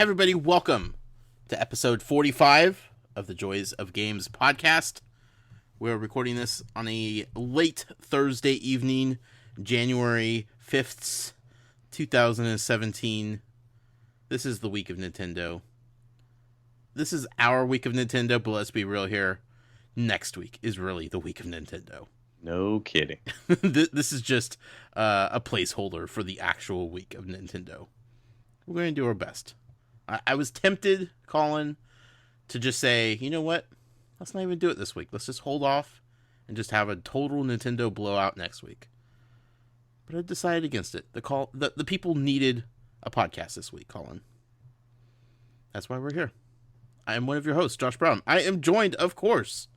everybody, welcome to episode 45 of the Joys of Games podcast. We're recording this on a late Thursday evening, January 5th, 2017. This is the week of Nintendo. This is our week of Nintendo, but let's be real here. Next week is really the week of Nintendo. No kidding. This is just a placeholder for the actual week of Nintendo. We're going to do our best. I was tempted, Colin, to just say, you know what? Let's not even do it this week. Let's just hold off and just have a total Nintendo blowout next week. But I decided against it. The people needed a podcast this week, Colin. That's why we're here. I am one of your hosts, Josh Brown. I am joined, of course,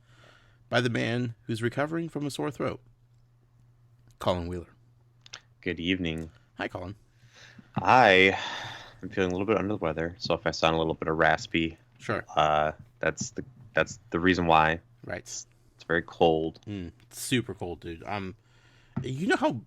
by the man who's recovering from a sore throat, Colin Wheeler. Good evening. Hi, Colin. I am feeling a little bit under the weather, so if I sound a little bit of raspy, Sure. That's the reason why. Right. It's very cold. It's super cold, dude. You know how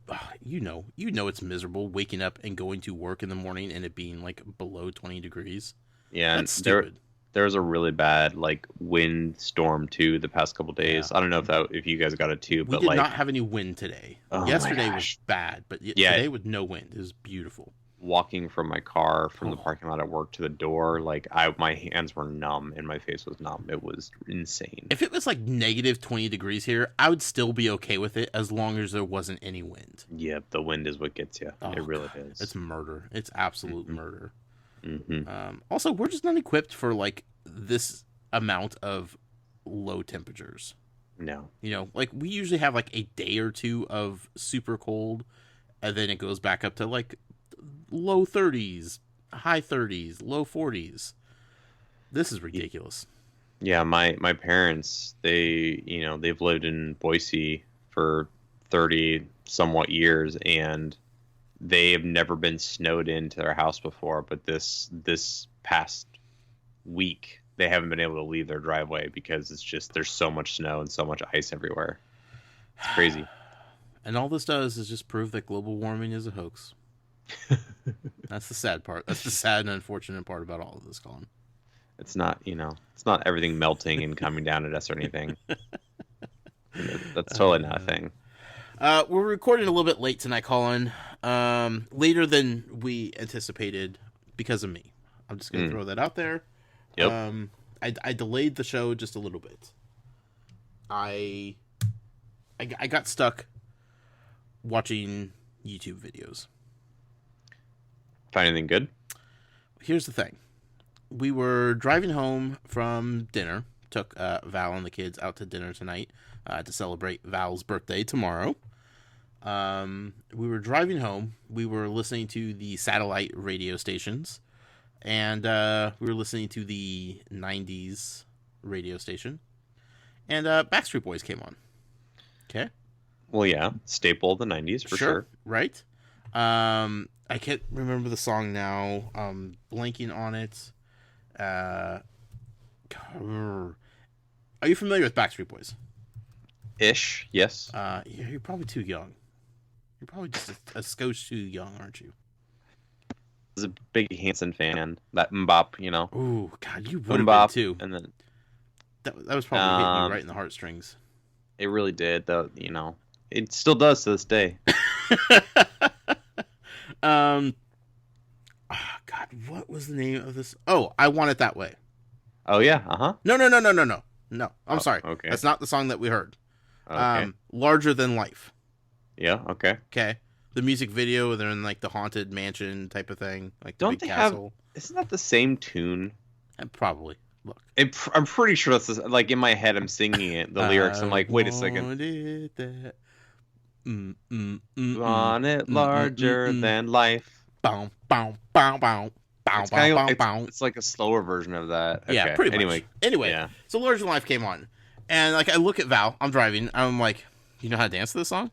you know it's miserable waking up and going to work in the morning and it being like below 20 degrees. Yeah, That's stupid. There was a really bad wind storm too the past couple days. Yeah. I don't know if you guys got it too, but we did not have any wind today. Oh Yesterday was bad, but today with no wind is beautiful. Walking from my car from the parking lot at work to the door, my hands were numb and my face was numb. It was insane. If it was like negative 20 degrees here, I would still be okay with it as long as there wasn't any wind. Yeah, the wind is what gets you. It really is. It's murder. It's absolute murder. Mm-hmm. Also, we're just not equipped for this amount of low temperatures. No. We usually have a day or two of super cold, and then it goes back up to low 30s, high 30s, low 40s. This is ridiculous. Yeah, my parents, they've lived in Boise for 30 somewhat years, and they have never been snowed into their house before, but this past week they haven't been able to leave their driveway because it's just there's so much snow and so much ice everywhere. It's crazy. And all this does is just prove that global warming is a hoax. That's the sad part. That's the sad and unfortunate part about all of this, Colin. It's not, it's not everything melting and coming down at us or anything. That's totally not a thing. We're recording a little bit late tonight, Colin. Later than we anticipated because of me. I'm just going to throw that out there. Yep. I delayed the show just a little bit. I got stuck watching YouTube videos. Find anything good? Here's the thing. We were driving home from dinner. Took Val and the kids out to dinner tonight to celebrate Val's birthday tomorrow. We were driving home. We were listening to the satellite radio stations. And we were listening to the 90s radio station. And Backstreet Boys came on. Okay? Well, yeah. Staple of the 90s, for sure. Right? I can't remember the song now. Blanking on it. Are you familiar with Backstreet Boys? Ish, yes. You're probably too young. You're probably just a skosh too young, aren't you? I was a big Hanson fan. That Mbop, Ooh, God, you would have been too. And then that was probably hitting you right in the heartstrings. It really did, though. It still does to this day. God, what was the name of this? Oh, I Want It That Way. Oh yeah, uh-huh. No, I'm sorry. Okay. That's not the song that we heard. Okay. Larger Than Life. Yeah, okay. Okay. The music video, they're in the haunted mansion type of thing, Don't big they castle. Isn't that the same tune? Probably. Look. I'm pretty sure that's in my head. I'm singing it. The lyrics. I'm like, wait a second. Want it larger than life. Bow, bow, bow, bow. Bow, It's bow, bow, it's, bow. it's like a slower version of that. Okay. Yeah, pretty much. Anyway, yeah. So Larger Than Life came on. And I look at Val, I'm driving, I'm like, you know how to dance to this song?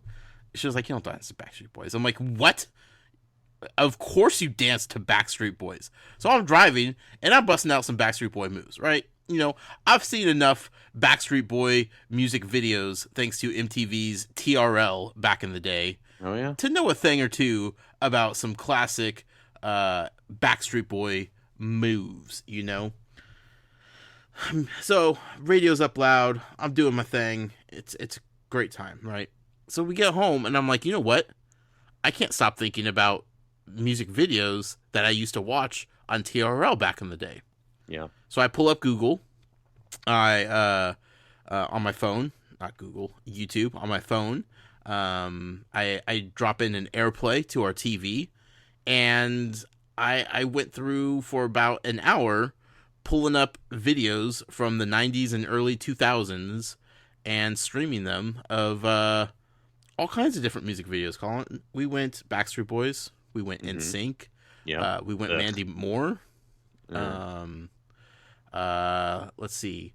She was like, you don't dance to Backstreet Boys. I'm like, what? Of course you dance to Backstreet Boys. So I'm driving, and I'm busting out some Backstreet Boy moves, right? I've seen enough Backstreet Boy music videos, thanks to MTV's TRL back in the day, Oh, yeah? to know a thing or two about some classic Backstreet Boy moves, you know? So, radio's up loud. I'm doing my thing. It's a great time, right? So we get home, and I'm like, you know what? I can't stop thinking about music videos that I used to watch on TRL back in the day. Yeah. So I pull up Google. On my phone, not Google, YouTube on my phone. I drop in an AirPlay to our TV, and I went through for about an hour pulling up videos from the 90s and early 2000s and streaming them of all kinds of different music videos. Colin, we went Backstreet Boys, we went NSYNC, Yeah. we went Mandy Moore. Let's see.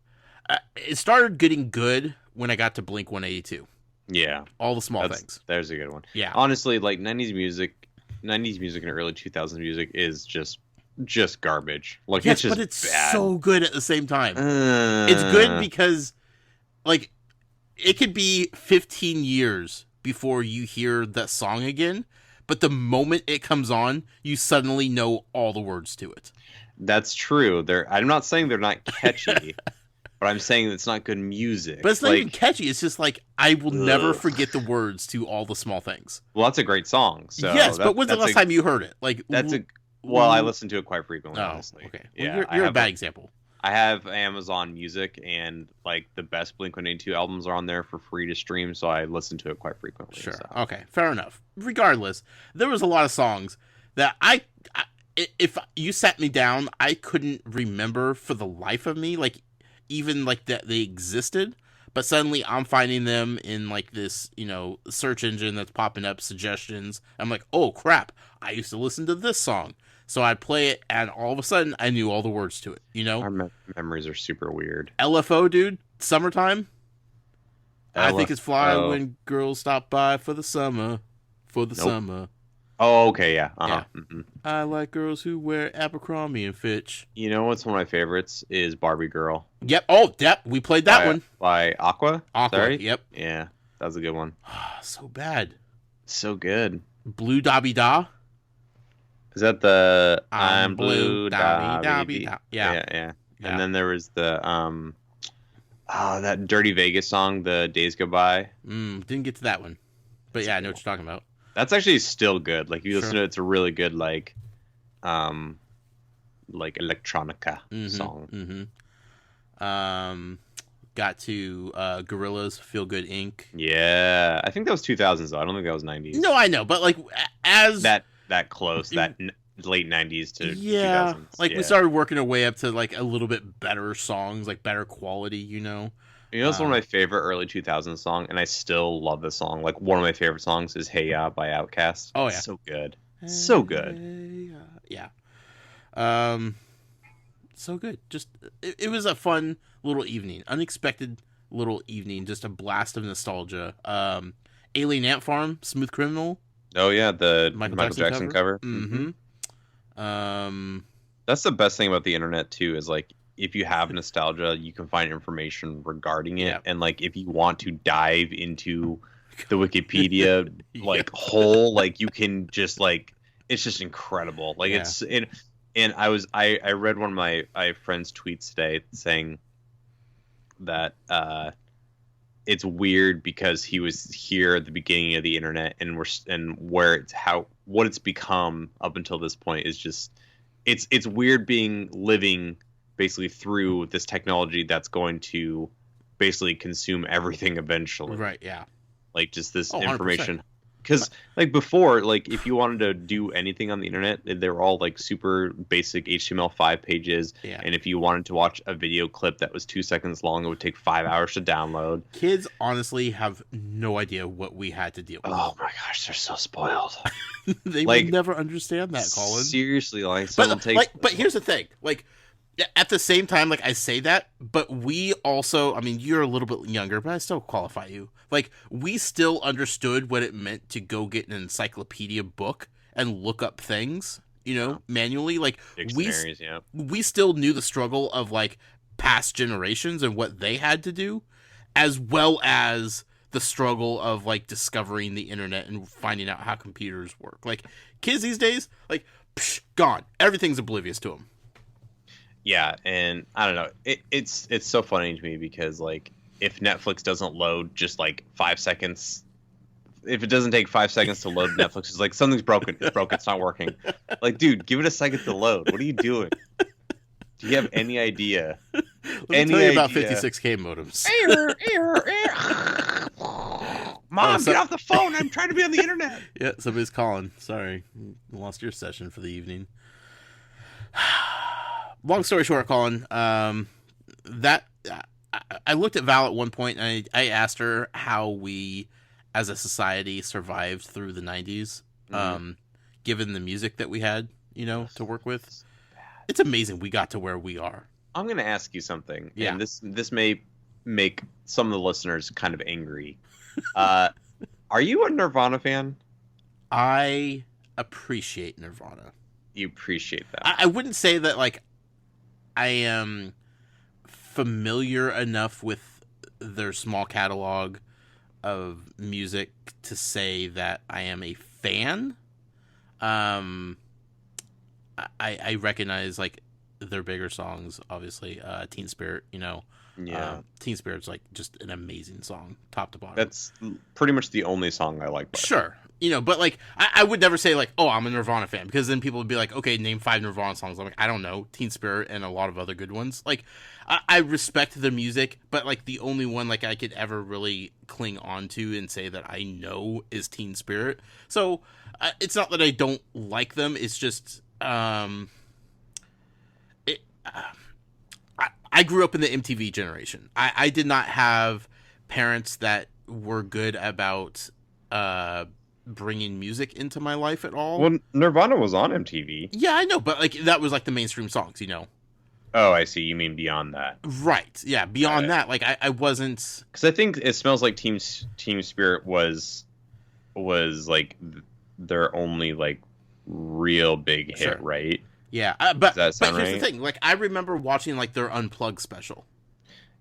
It started getting good when I got to Blink 182. Yeah. All the small things. There's a good one. Yeah. Honestly, like 90s music and early 2000s music is just garbage. Like yes, it's just but it's bad. so good at the same time. It's good because, like, it could be 15 years before you hear that song again, but the moment it comes on, you suddenly know all the words to it. That's true. I'm not saying they're not catchy, but I'm saying it's not good music. But it's not even catchy. It's just like, I will never forget the words to all the small things. Well, that's a great song. So yes, but when's the last time you heard it? Like I listen to it quite frequently. Honestly. Okay. Well, yeah, you're a bad example. I have Amazon Music, and like the best Blink-182 albums are on there for free to stream, so I listen to it quite frequently. Sure. So. Okay. Fair enough. Regardless, there was a lot of songs that if you sat me down, I couldn't remember for the life of me, like even like that they existed. But suddenly I'm finding them in like this, search engine that's popping up suggestions. I'm like, oh crap, I used to listen to this song. So I'd play it, and all of a sudden, I knew all the words to it, Our memories are super weird. LFO, dude, Summertime. I think it's fly when girls stop by for the summer. Summer. Oh, okay, yeah. Yeah. Mm-hmm. I like girls who wear Abercrombie and Fitch. You know what's one of my favorites is Barbie Girl. Yep. Oh, yep. We played that one. By Aqua? Sorry? Yep. Yeah, that was a good one. So bad. So good. Blue Dobby Da. Is that the I'm blue Dobby Da? Yeah. And then there was the that Dirty Vegas song, The Days Go By. Didn't get to that one. But yeah, I know what you're talking about. That's actually still good. Like, if you listen to it, it's a really good like electronica song. Got to Gorillaz, Feel Good Inc. Yeah, I think that was 2000s though. I don't think that was 90s. No, I know, but like as that close, that late 90s to 2000s. Like we started working our way up to like a little bit better songs, like better quality, You know, it's one of my favorite early 2000s songs, and I still love this song. Like, one of my favorite songs is Hey Ya by Outkast. Oh, yeah. So good. So good. Yeah. So good. Just, it was a fun little evening. Unexpected little evening. Just a blast of nostalgia. Alien Ant Farm, Smooth Criminal. Oh, yeah. The Michael Jackson cover. Mm-hmm. That's the best thing about the internet, too, is like, if you have nostalgia, you can find information regarding it. Yeah. And like, if you want to dive into the Wikipedia hole, like, you can just like, it's just incredible. Like and I read one of my friend's tweets today saying that it's weird because he was here at the beginning of the internet, and what it's become up until this point is just it's weird living basically through this technology that's going to basically consume everything eventually. Right, yeah. Like, just this information. Because, like, before, like, if you wanted to do anything on the internet, they were all, like, super basic HTML5 pages. Yeah. And if you wanted to watch a video clip that was 2 seconds long, it would take 5 hours to download. Kids, honestly, have no idea what we had to deal with. Oh, my gosh, they're so spoiled. They will never understand that, Colin. Seriously, but here's the thing. Like, at the same time, like, I say that, but we also, I mean, you're a little bit younger, but I still qualify you. Like, we still understood what it meant to go get an encyclopedia book and look up things, manually. Like, we still knew the struggle of, like, past generations and what they had to do, as well as the struggle of, like, discovering the internet and finding out how computers work. Like, kids these days, like, gone. Everything's oblivious to them. Yeah, and I don't know. It's so funny to me because like if Netflix doesn't load just like 5 seconds, if it doesn't take 5 seconds to load Netflix, it's like something's broken. It's broken. It's not working. Like, dude, give it a second to load. What are you doing? Do you have any idea? Let me Any tell you about idea? 56K modems. Mom, get off the phone. I'm trying to be on the internet. Yeah, somebody's calling. Sorry, lost your session for the evening. Long story short, Colin. That I looked at Val at one point, and I asked her how we, as a society, survived through the '90s, given the music that we had, to work with. It's amazing we got to where we are. I'm going to ask you something, Yeah. and this may make some of the listeners kind of angry. Are you a Nirvana fan? I appreciate Nirvana. You appreciate that. I wouldn't say that like I am familiar enough with their small catalog of music to say that I am a fan. I recognize like their bigger songs, obviously. Teen Spirit, Yeah. Teen Spirit's like just an amazing song, top to bottom. That's pretty much the only song I like. Sure. But like I would never say like, oh, I'm a Nirvana fan, because then people would be like, okay, name 5 Nirvana songs. I'm like, I don't know, Teen Spirit and a lot of other good ones. Like I respect their music, but like the only one like I could ever really cling on to and say that I know is Teen Spirit. So it's not that I don't like them. It's just I grew up in the MTV generation. I did not have parents that were good about bringing music into my life at all. Well, Nirvana was on MTV. Yeah, I know, but like that was like the mainstream songs, Oh, I see. You mean beyond that? Right. Yeah. Beyond that, like I wasn't. Because I think It Smells Like Team Spirit was like their only like real big hit, Sure. right? Yeah, but Does that sound here's right? the thing: like I remember watching like their Unplugged special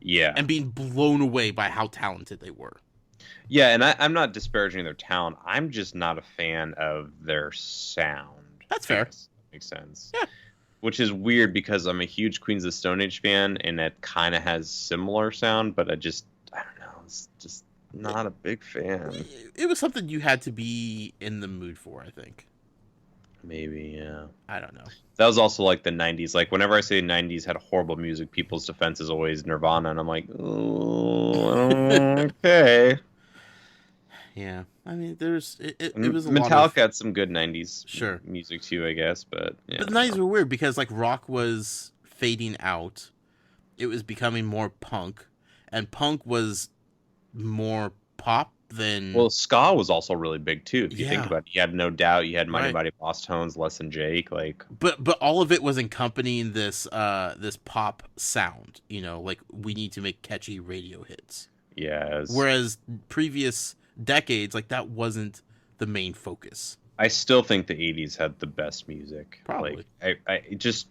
Yeah, and being blown away by how talented they were. yeah, and I'm not disparaging their talent. I'm just not a fan of their sound. That's fair. That makes sense. Yeah. Which is weird because I'm a huge Queens of the Stone Age fan, and it kind of has similar sound, but I don't know. It's just not a big fan. It was something you had to be in the mood for, I think. Maybe, yeah. I don't know. That was also like the 90s. Like, whenever I say 90s had horrible music, people's defense is always Nirvana, and I'm like, oh, okay. Yeah, I mean, it was a Metallica lot of... had some good 90s Sure. music too, I guess, but yeah. But the 90s were weird because like rock was fading out. It was becoming more punk, and punk was more pop than... Well, ska was also really big too. If you think Yeah. about it, you had No Doubt, you had Mighty Right. Mighty Boss Tones, Less Than Jake, like. But all of it was accompanying this this pop sound, like we need to make catchy radio hits. Yeah. Whereas previous decades, like that wasn't the main focus. I still think the 80s had the best music. Probably. Like, I just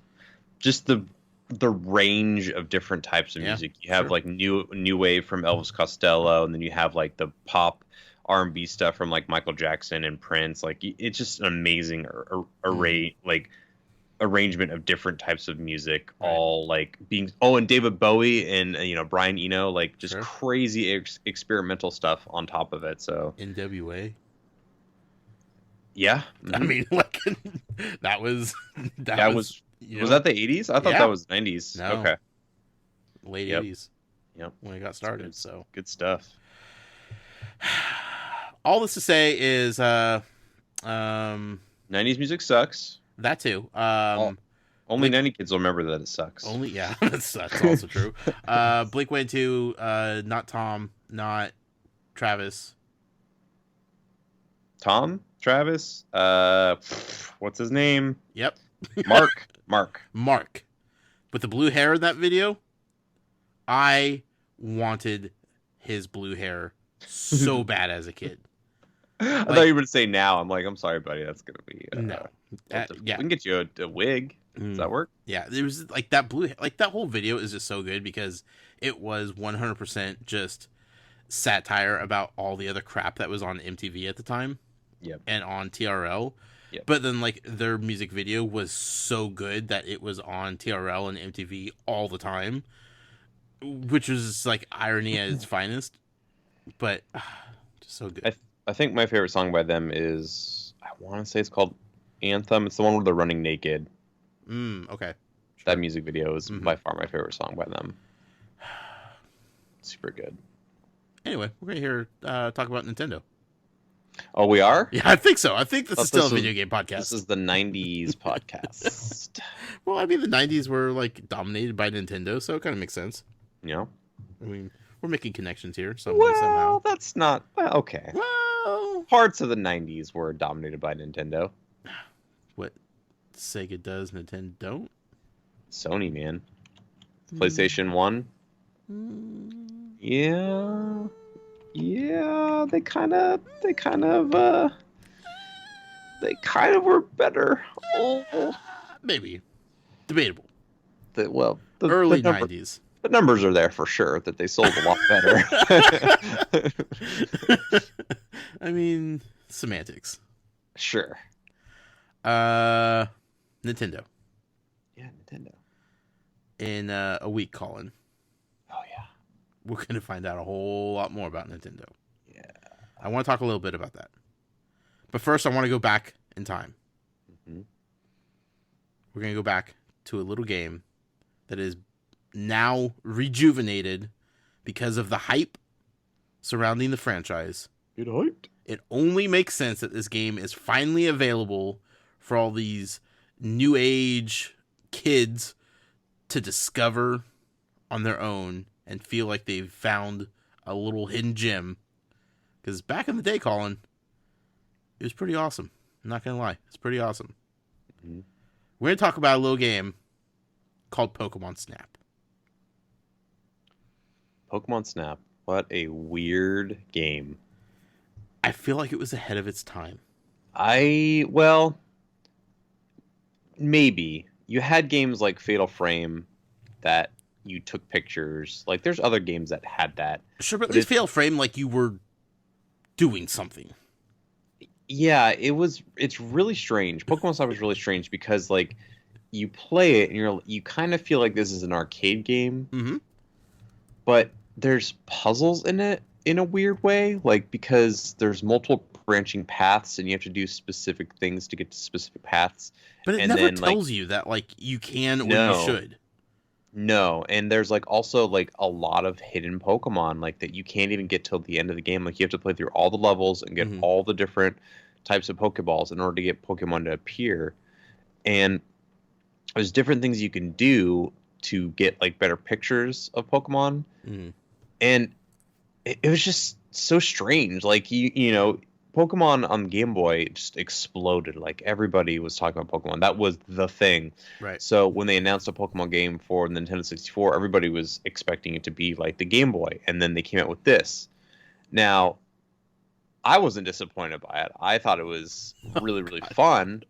the range of different types of Yeah, music. You have sure. like new wave from Elvis Costello, and then you have like the pop R&B stuff from like Michael Jackson and Prince. Like it's just an amazing array like arrangement of different types of music, Right. all like being and David Bowie and Brian Eno, like just Sure. crazy experimental stuff on top of it. So NWA. yeah, I mean, like that was was you that the 80s? I thought Yeah. that was 90s. No. Okay. late Yep. 80s. Yep. When it got started. So Good stuff. all this to say is 90s music sucks. that too. Only 90 kids will remember that it sucks. Only that's also true. Blink 182, not Tom, not Travis. Tom? Travis? What's his name? Yep. Mark. With the blue hair in that video, I wanted his blue hair so bad as a kid. I thought you were going to say now. I'm like, I'm sorry, buddy. That's going to be... No. Yeah. Yeah. We can get you a wig. Does that work? Yeah, there was like that blue, like that whole video is just so good because it was 100% just satire about all the other crap that was on MTV at the time. Yep. and on TRL. Yep. But then like their music video was so good that it was on TRL and MTV all the time, which was like irony at its finest. But just so good. I think my favorite song by them is, I want to say it's called Anthem. It's the one where they're running naked. Okay. Sure. That music video is by far my favorite song by them. Super good. Anyway, we're gonna hear talk about Nintendo. Oh, we are? Yeah, I think so. I think this is still a video game podcast. This is the 90s podcast. Well, I mean, the 90s were like dominated by Nintendo, so it kind of makes sense. Yeah. I mean, we're making connections here somehow. That's not... Well, okay. Well, Parts of the 90s were dominated by Nintendo. What Sega does, Nintendo don't? Sony, man. PlayStation 1. Yeah. Yeah, they kind of were better. Oh. Maybe. Debatable. The Early 90s. The numbers are there for sure that they sold a lot better. I mean, semantics. Sure. Nintendo. Yeah, Nintendo. In a week, Colin. Oh, yeah. We're going to find out a whole lot more about Nintendo. Yeah. I want to talk a little bit about that. But first, I want to go back in time. Mm-hmm. We're going to go back to a little game that is now rejuvenated because of the hype surrounding the franchise. Get hyped. It only makes sense that this game is finally available for all these new age kids to discover on their own and feel like they've found a little hidden gem. Because back in the day, Colin, it was pretty awesome. I'm not going to lie. It's pretty awesome. Mm-hmm. We're going to talk about a little game called Pokemon Snap. Pokemon Snap. What a weird game. I feel like it was ahead of its time. Well, maybe. You had games like Fatal Frame that you took pictures. Like, there's other games that had that. Sure, but at least Fatal Frame, like, you were doing something. Yeah, it's really strange. Pokemon Snap is really strange because, like, you play it and you kind of feel like this is an arcade game. Mm-hmm. But there's puzzles in it in a weird way, like, because there's multiple branching paths and you have to do specific things to get to specific paths. But it never tells you that, like, you can or you should. No, and there's, like, also, like, a lot of hidden Pokemon, like, that you can't even get till the end of the game. Like, you have to play through all the levels and get all the different types of Pokeballs in order to get Pokemon to appear. And there's different things you can do to get, like, better pictures of Pokemon. And it was just so strange. Like, you know, Pokemon on Game Boy just exploded. Like, everybody was talking about Pokemon. That was the thing. Right. So when they announced a Pokemon game for the Nintendo 64, everybody was expecting it to be like the Game Boy. And then they came out with this. Now, I wasn't disappointed by it. I thought it was really, really fun.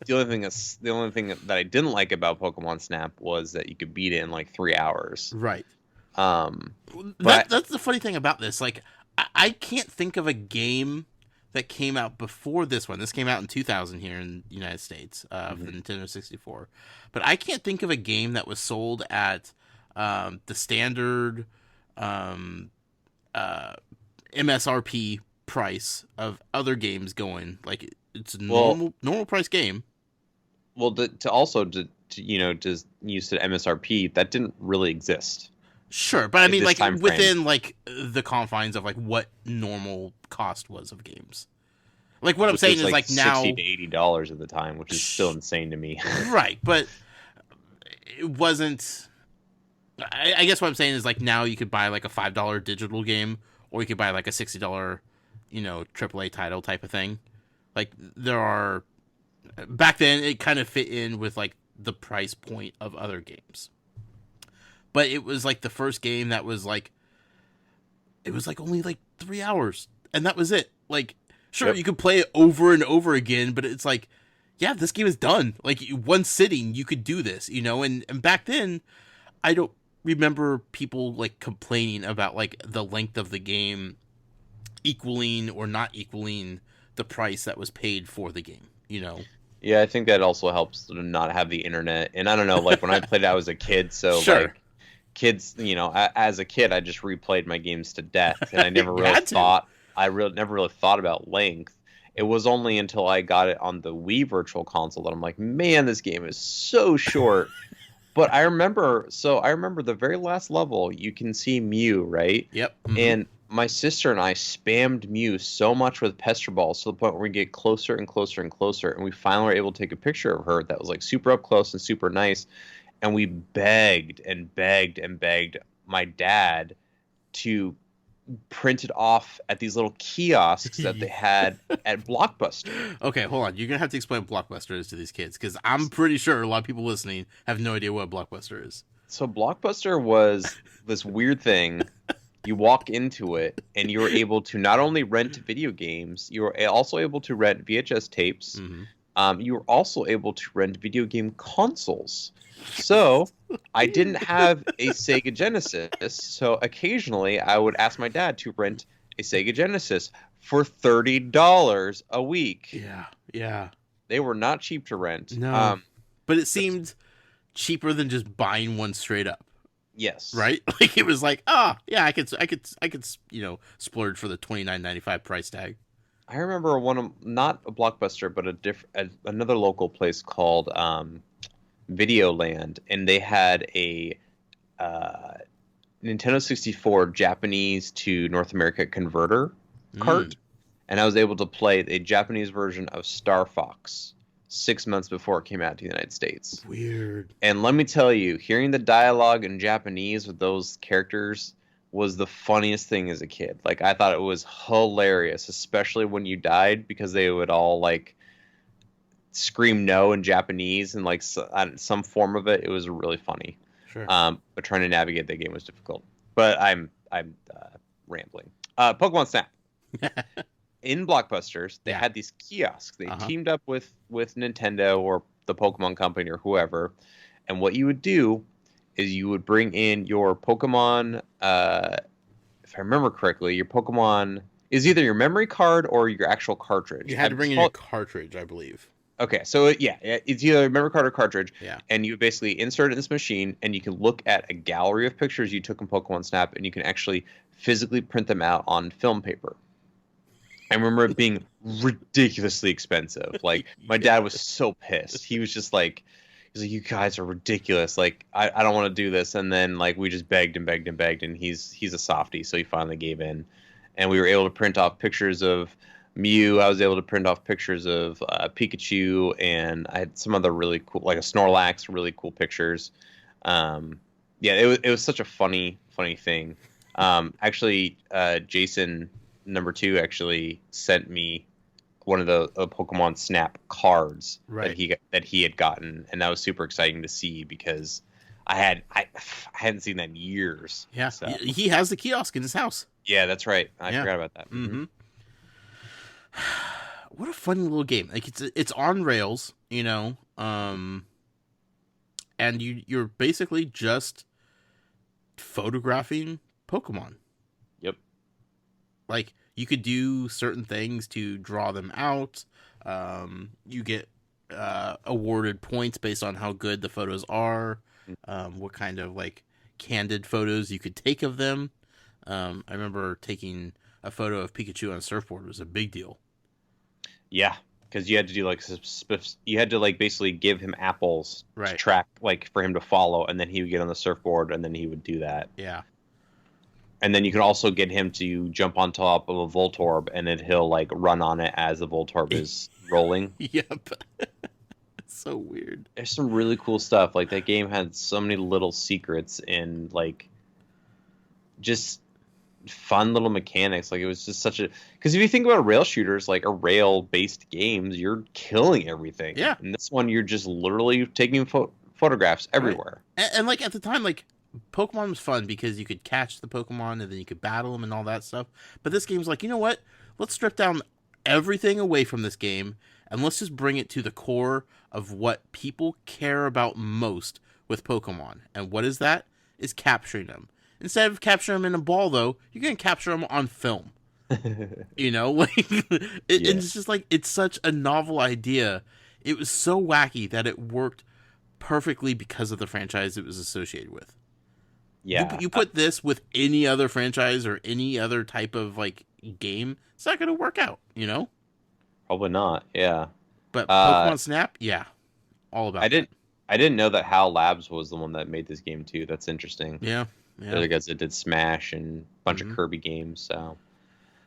The only thing that I didn't like about Pokemon Snap was that you could beat it in like 3 hours. Right. But that's the funny thing about this. Like, I can't think of a game that came out before this one. This came out in 2000 here in the United States for the Nintendo 64. But I can't think of a game that was sold at the standard MSRP price of other games going. Like, it's a normal price game. Well, to use the MSRP, that didn't really exist. Sure, but I mean, like, within, like, the confines of, like, what normal cost was of games. Like, what I'm saying is, like, now... $60 to $80 at the time, which is still insane to me. Right, but it wasn't... I guess what I'm saying is, like, now you could buy, like, a $5 digital game, or you could buy, like, a $60, AAA title type of thing. Like, there are... Back then, it kind of fit in with, like, the price point of other games. But it was, like, the first game that was, like... It was, like, only, like, 3 hours. And that was it. Like, sure, you could play it over and over again, but it's like, yeah, this game is done. Like, one sitting, you could do this, And back then, I don't remember people, like, complaining about, like, the length of the game equaling or not equaling the price that was paid for the game, you know? Yeah, I think that also helps to not have the internet. And I don't know, like when I played it, I was a kid, so Sure. like kids, as a kid, I just replayed my games to death, and I never You really had to. never really thought about length. It was only until I got it on the Wii Virtual Console that I'm like, man, this game is so short. But I remember the very last level, you can see Mew, right? Yep. Mm-hmm. And my sister and I spammed Mew so much with Pester Balls to the point where we get closer and closer and closer, and we finally were able to take a picture of her that was like super up close and super nice. And we begged and begged and begged my dad to print it off at these little kiosks that they had at Blockbuster. Okay, hold on. You're gonna have to explain what Blockbuster is to these kids, because I'm pretty sure a lot of people listening have no idea what Blockbuster is. So Blockbuster was this weird thing. You walk into it, and you were able to not only rent video games, you were also able to rent VHS tapes. Mm-hmm. You were also able to rent video game consoles. So I didn't have a Sega Genesis, so occasionally I would ask my dad to rent a Sega Genesis for $30 a week. Yeah, yeah. They were not cheap to rent. No, but it seemed cheaper than just buying one straight up. Yes. Right? Like it was like, yeah, I could, splurge for the $29.95 price tag. I remember not a Blockbuster, but another local place called Videoland, and they had a Nintendo 64 Japanese to North America converter cart, and I was able to play a Japanese version of Star Fox 6 months before it came out to the United States. Weird. And let me tell you, hearing the dialogue in Japanese with those characters was the funniest thing as a kid. Like, I thought it was hilarious, especially when you died, because they would all like scream no in Japanese and like some form of it. It was really funny. Sure. But trying to navigate that game was difficult. But I'm rambling. Pokemon Snap. In Blockbusters, they had these kiosks. They teamed up with Nintendo or the Pokemon Company or whoever. And what you would do is you would bring in your Pokemon, if I remember correctly, your Pokemon is either your memory card or your actual cartridge. You had to bring in your cartridge, I believe. Okay, so it's either a memory card or cartridge. Yeah. And you basically insert it in this machine, and you can look at a gallery of pictures you took in Pokemon Snap, and you can actually physically print them out on film paper. I remember it being ridiculously expensive. Like, my dad was so pissed. He was just like, you guys are ridiculous. Like, I don't want to do this. And then, like, we just begged and begged and begged, and he's a softie, so he finally gave in. And we were able to print off pictures of Mew. I was able to print off pictures of Pikachu, and I had some other really cool, like a Snorlax, really cool pictures. It was such a funny thing. Actually, Jason #2 actually sent me one of the Pokemon Snap cards that he had gotten, and that was super exciting to see because I hadn't seen that in years. Yeah, so. He has the kiosk in his house. Yeah, that's right. I forgot about that. Mm-hmm. What a funny little game! Like it's on rails, and you're basically just photographing Pokemon. Yep. Like, you could do certain things to draw them out. You get awarded points based on how good the photos are. What kind of like candid photos you could take of them. I remember taking a photo of Pikachu on a surfboard. It was a big deal. Yeah, because you had to do like basically give him apples to track, like for him to follow, and then he would get on the surfboard, and then he would do that. Yeah. And then you can also get him to jump on top of a Voltorb, and then he'll like run on it as the Voltorb is rolling. Yep. It's so weird. There's some really cool stuff. Like, that game had so many little secrets and like just fun little mechanics. Like, it was just such a, because if you think about rail shooters, like, or rail based games, you're killing everything. Yeah. And this one, you're just literally taking photographs everywhere. And like at the time, like, Pokemon was fun because you could catch the Pokemon and then you could battle them and all that stuff. But this game's like, you know what? Let's strip down everything away from this game and let's just bring it to the core of what people care about most with Pokemon. And what is that? Is capturing them. Instead of capturing them in a ball, though, you're going to capture them on film. You know, like Yeah. it's just like it's such a novel idea. It was so wacky that it worked perfectly because of the franchise it was associated with. Yeah. You put this with any other franchise or any other type of like game, it's not going to work out, you know. Probably not. Yeah. But Uh, Pokemon Snap, yeah, all I about that. didn't. I didn't know that HAL Labs was the one that made this game too. That's interesting. Yeah, They're yeah. the guys that did Smash and a bunch of Hmm. Kirby games. So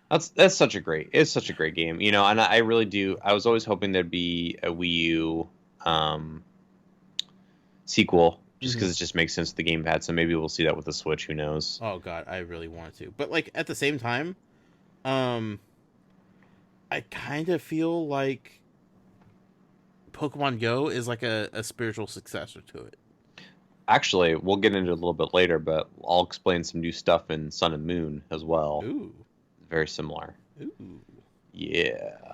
that's such a great. It's such a great game. You know, and I really do. I was always hoping there'd be a Wii U um, sequel, just Hmm. because it just makes sense with the gamepad. So maybe we'll see that with the Switch. Who knows? Oh god, I really wanted to, but like at the same time, um, I kind of feel like Pokemon Go is like a spiritual successor to it. Actually, we'll get into it a little bit later, but I'll explain some new stuff in Sun and Moon as well. Ooh, Very similar. ooh. Yeah.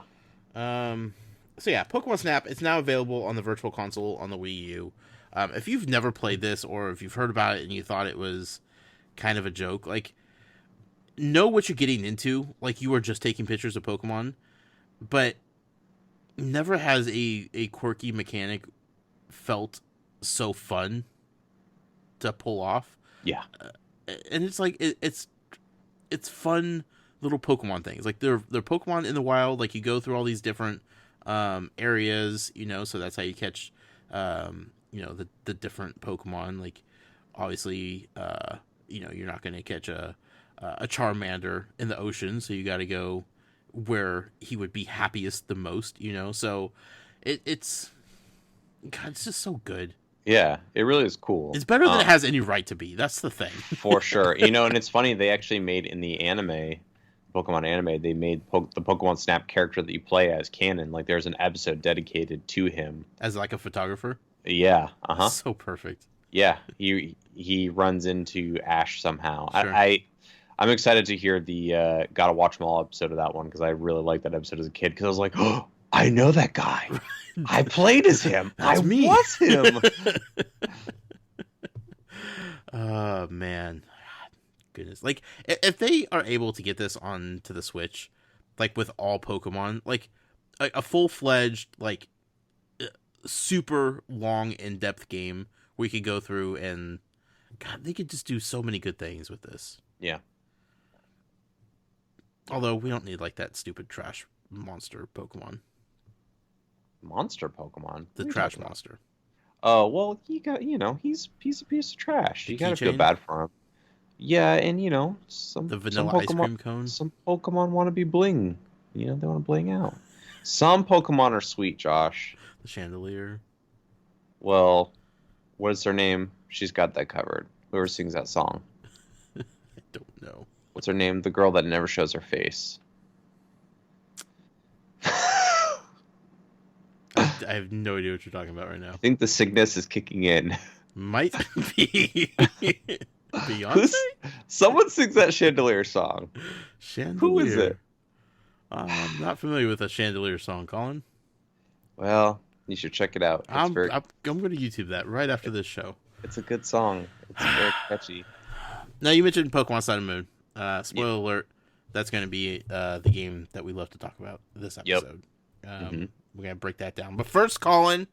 Um, so yeah, Pokemon Snap. It's now available on the Virtual Console on the Wii U. If you've never played this, or if you've heard about it and you thought it was kind of a joke, like know what you're getting into. Like you are just taking pictures of Pokemon, but never has a quirky mechanic felt so fun to pull off. Yeah. And it's like it's fun little Pokemon things. Like they're Pokemon in the wild. Like you go through all these different areas, you know. So that's how you catch the different Pokemon. Like obviously, you're not going to catch a Charmander in the ocean, so you got to go where he would be happiest the most, you know. So it's God, it's just so good. Yeah. It really is cool. It's better than it has any right to be. That's the thing. For sure. You know, and it's funny, they actually made in the anime, Pokemon anime, they made the Pokemon Snap character that you play as canon. Like there's an episode dedicated to him. As like a photographer, Yeah. Uh-huh. so perfect. Yeah. He runs into Ash somehow. Sure. I'm excited to hear the Gotta Watch 'Em All episode of that one because I really liked that episode as a kid because I was like, oh, I know that guy. I played as him. That's I me. was him. Oh man, goodness! Like if they are able to get this onto the Switch, like with all Pokemon, like a full fledged like super long in depth game where you could go through and God, they could just do so many good things with this. Yeah. Although we don't need like that stupid trash monster Pokemon, Monster Pokemon. the What are you trash talking about? monster, Oh, well, he's a piece of trash. the You gotta feel keychain, bad for him. Yeah, and the some vanilla ice Pokemon cream cone, want to be bling. You know, they want to bling out. Some Pokemon are sweet, Josh. the chandelier. Well, what is her name? She's got that covered. Whoever sings that song. I don't know. What's her name? The girl that never shows her face. I have no idea what you're talking about right now. I think the sickness is kicking in. Might be Beyonce? Who's someone sings that chandelier song? Chandelier. Who is it? I'm not familiar with a chandelier song, Colin. Well, you should check it out. I'm going to YouTube that right after this show. It's a good song. It's very catchy. Now, you mentioned Pokemon Sun and Moon. Spoiler alert, that's going to be the game that we love to talk about this Yep. episode. Mhm. We're going to break that down. But first, Colin,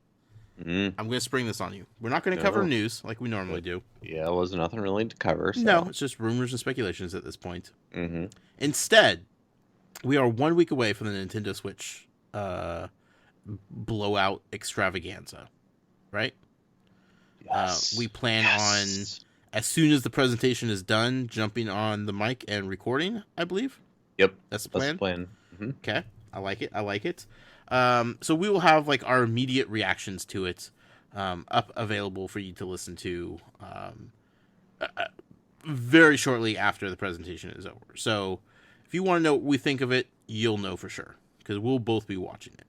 Mm-hmm. I'm going to spring this on you. We're not going to cover news like we normally do. Yeah, it was nothing really to cover. So. No, it's just rumors and speculations at this point. Mm-hmm. Instead, we are 1 week away from the Nintendo Switch blowout extravaganza, right? Yes. We plan on, as soon as the presentation is done, jumping on the mic and recording, I believe. Yep. That's the plan? That's the plan. Mm-hmm. Okay. I like it. So we will have like our immediate reactions to it up available for you to listen to very shortly after the presentation is over. So if you want to know what we think of it, you'll know for sure because we'll both be watching it.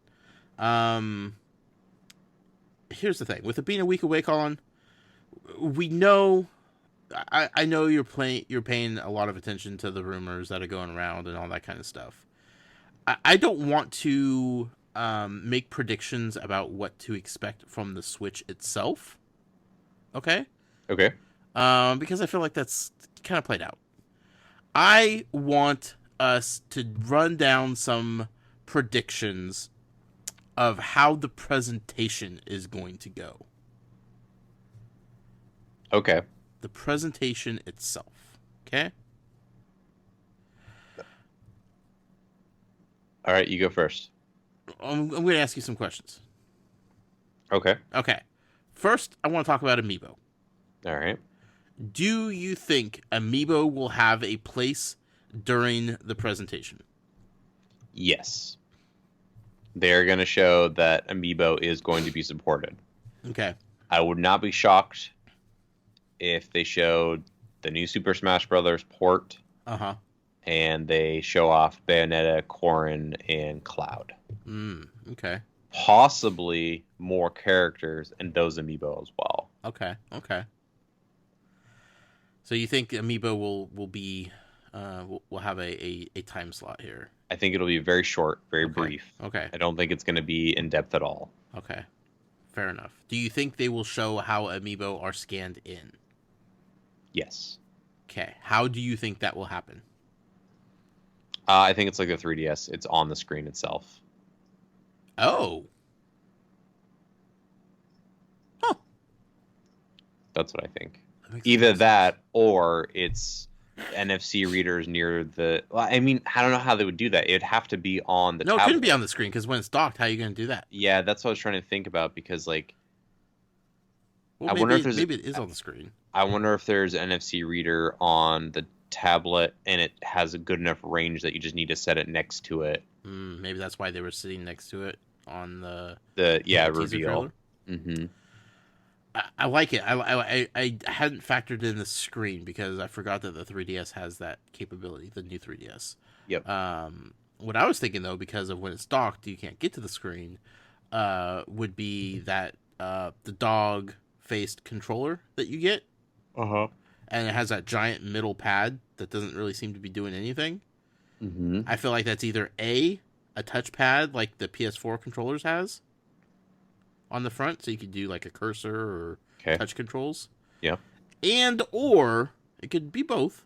Here's the thing: with it being a week away, Colin, we know. I know you're paying a lot of attention to the rumors that are going around and all that kind of stuff. I don't want to make predictions about what to expect from the Switch itself. Okay? Okay. Because I feel like that's kind of played out. I want us to run down some predictions of how the presentation is going to go. Okay. The presentation itself. Okay? All right, you go first. I'm going to ask you some questions. Okay. Okay. First, I want to talk about Amiibo. All right. Do you think Amiibo will have a place during the presentation? Yes. They're going to show that Amiibo is going to be supported. Okay. I would not be shocked if they showed the new Super Smash Bros. Port. Uh-huh. And they show off Bayonetta, Corrin, and Cloud. Okay. Possibly more characters and those Amiibo as well. Okay. So you think Amiibo will be will have a time slot here? I think it'll be very short, very brief. Okay. I don't think it's going to be in depth at all. Okay. Fair enough. Do you think they will show how Amiibo are scanned in? Yes. Okay. How do you think that will happen? I think it's like the 3DS. It's on the screen itself. Oh. Huh. That's what I think. That Either that or it's NFC readers near the... Well, I mean, I don't know how they would do that. It would have to be on the tablet. It couldn't be on the screen because when it's docked, how are you going to do that? Yeah, that's what I was trying to think about because, like... Well, maybe it is on the screen. I wonder if there's an NFC reader on the tablet and it has a good enough range that you just need to set it next to it. Maybe that's why they were sitting next to it on the reveal. Mm-hmm. I like it. I hadn't factored in the screen because I forgot that the 3DS has that capability, the new 3DS. Yep. What I was thinking though, because of when it's docked, you can't get to the screen, would be that the dog faced controller that you get. Uh-huh. And it has that giant middle pad that doesn't really seem to be doing anything. Mm-hmm. I feel like that's either a touchpad like the PS4 controllers has on the front, so you could do like a cursor or touch controls. Yeah. And or it could be both.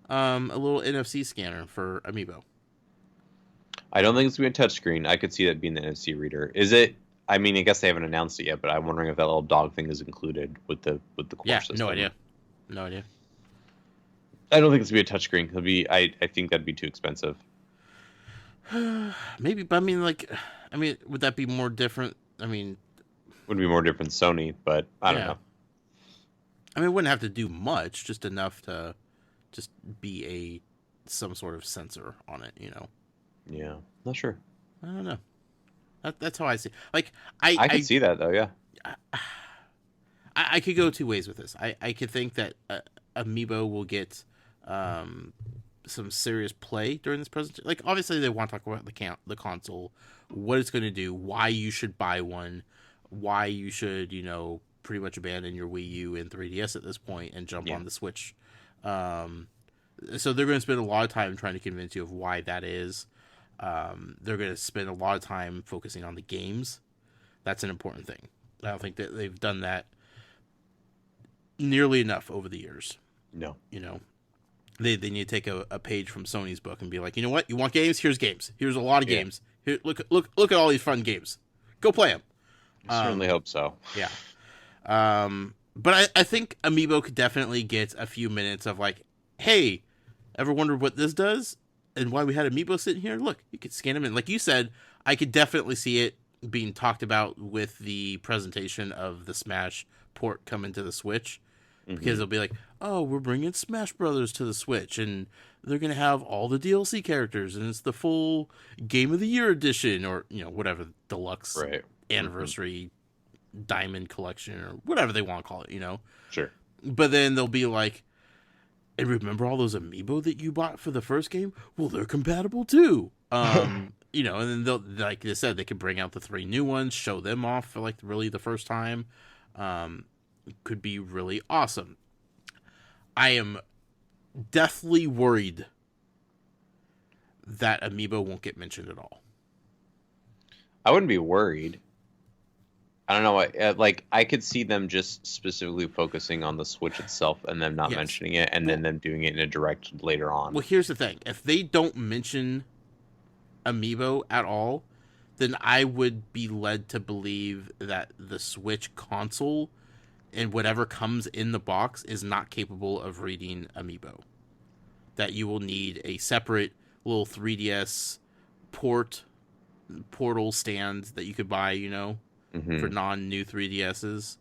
A little NFC scanner for Amiibo. I don't think it's gonna be a touchscreen. I could see that being the NFC reader. Is it? I mean, I guess they haven't announced it yet, but I'm wondering if that little dog thing is included with the core system. No idea. No idea. I don't think it's gonna be a touchscreen. It'll be. I think that'd be too expensive. Maybe, but I mean, would that be more different? I mean, would be more different Sony, but I don't know. I mean, it wouldn't have to do much, just enough to just be some sort of sensor on it, you know. Yeah, not sure. I don't know. That's how I see. Like I can see that though. Yeah. I could go two ways with this. I could think that Amiibo will get some serious play during this presentation. Like, obviously, they want to talk about the console, what it's going to do, why you should buy one, why you should, pretty much abandon your Wii U and 3DS at this point and jump on the Switch. So they're going to spend a lot of time trying to convince you of why that is. They're going to spend a lot of time focusing on the games. That's an important thing. I don't think that they've done that nearly enough over the years. No. They need to take a page from Sony's book and be like, you know what? You want games? Here's games. Here's a lot of games. Here, look at all these fun games. Go play them. I certainly hope so. Yeah. But I think Amiibo could definitely get a few minutes of like, hey, ever wondered what this does and why we had Amiibo sitting here? Look, you could scan them in. Like you said, I could definitely see it being talked about with the presentation of the Smash port coming to the Switch. Because they'll be like, oh, we're bringing Smash Brothers to the Switch, and they're going to have all the DLC characters, and it's the full Game of the Year edition, or, whatever, deluxe anniversary diamond collection, or whatever they want to call it, Sure. But then they'll be like, and remember all those Amiibo that you bought for the first game? Well, they're compatible too. And then they'll, like I said, they could bring out the 3 new ones, show them off for like really the first time. Could be really awesome. I am deathly worried that Amiibo won't get mentioned at all. I wouldn't be worried. I don't know. Like I could see them just specifically focusing on the Switch itself and them not Yes. mentioning it, and then them doing it in a direct later on. Well, here's the thing: if they don't mention Amiibo at all, then I would be led to believe that the Switch console and whatever comes in the box is not capable of reading Amiibo. That you will need a separate little 3DS portal stand that you could buy, for non-new 3DSs.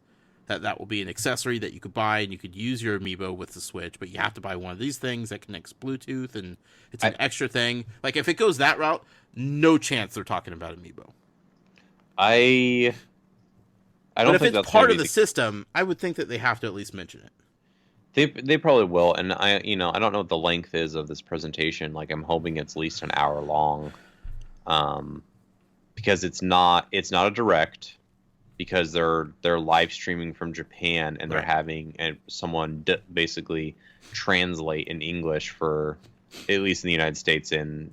That will be an accessory that you could buy, and you could use your Amiibo with the Switch, but you have to buy one of these things that connects Bluetooth, and it's an extra thing. Like, if it goes that route, no chance they're talking about Amiibo. I don't But if think it's that's part of the system, I would think that they have to at least mention it. They probably will, and I don't know what the length is of this presentation. Like I'm hoping it's at least an hour long, because it's not a direct, because they're live streaming from Japan and they're having someone basically translate in English for at least in the United States and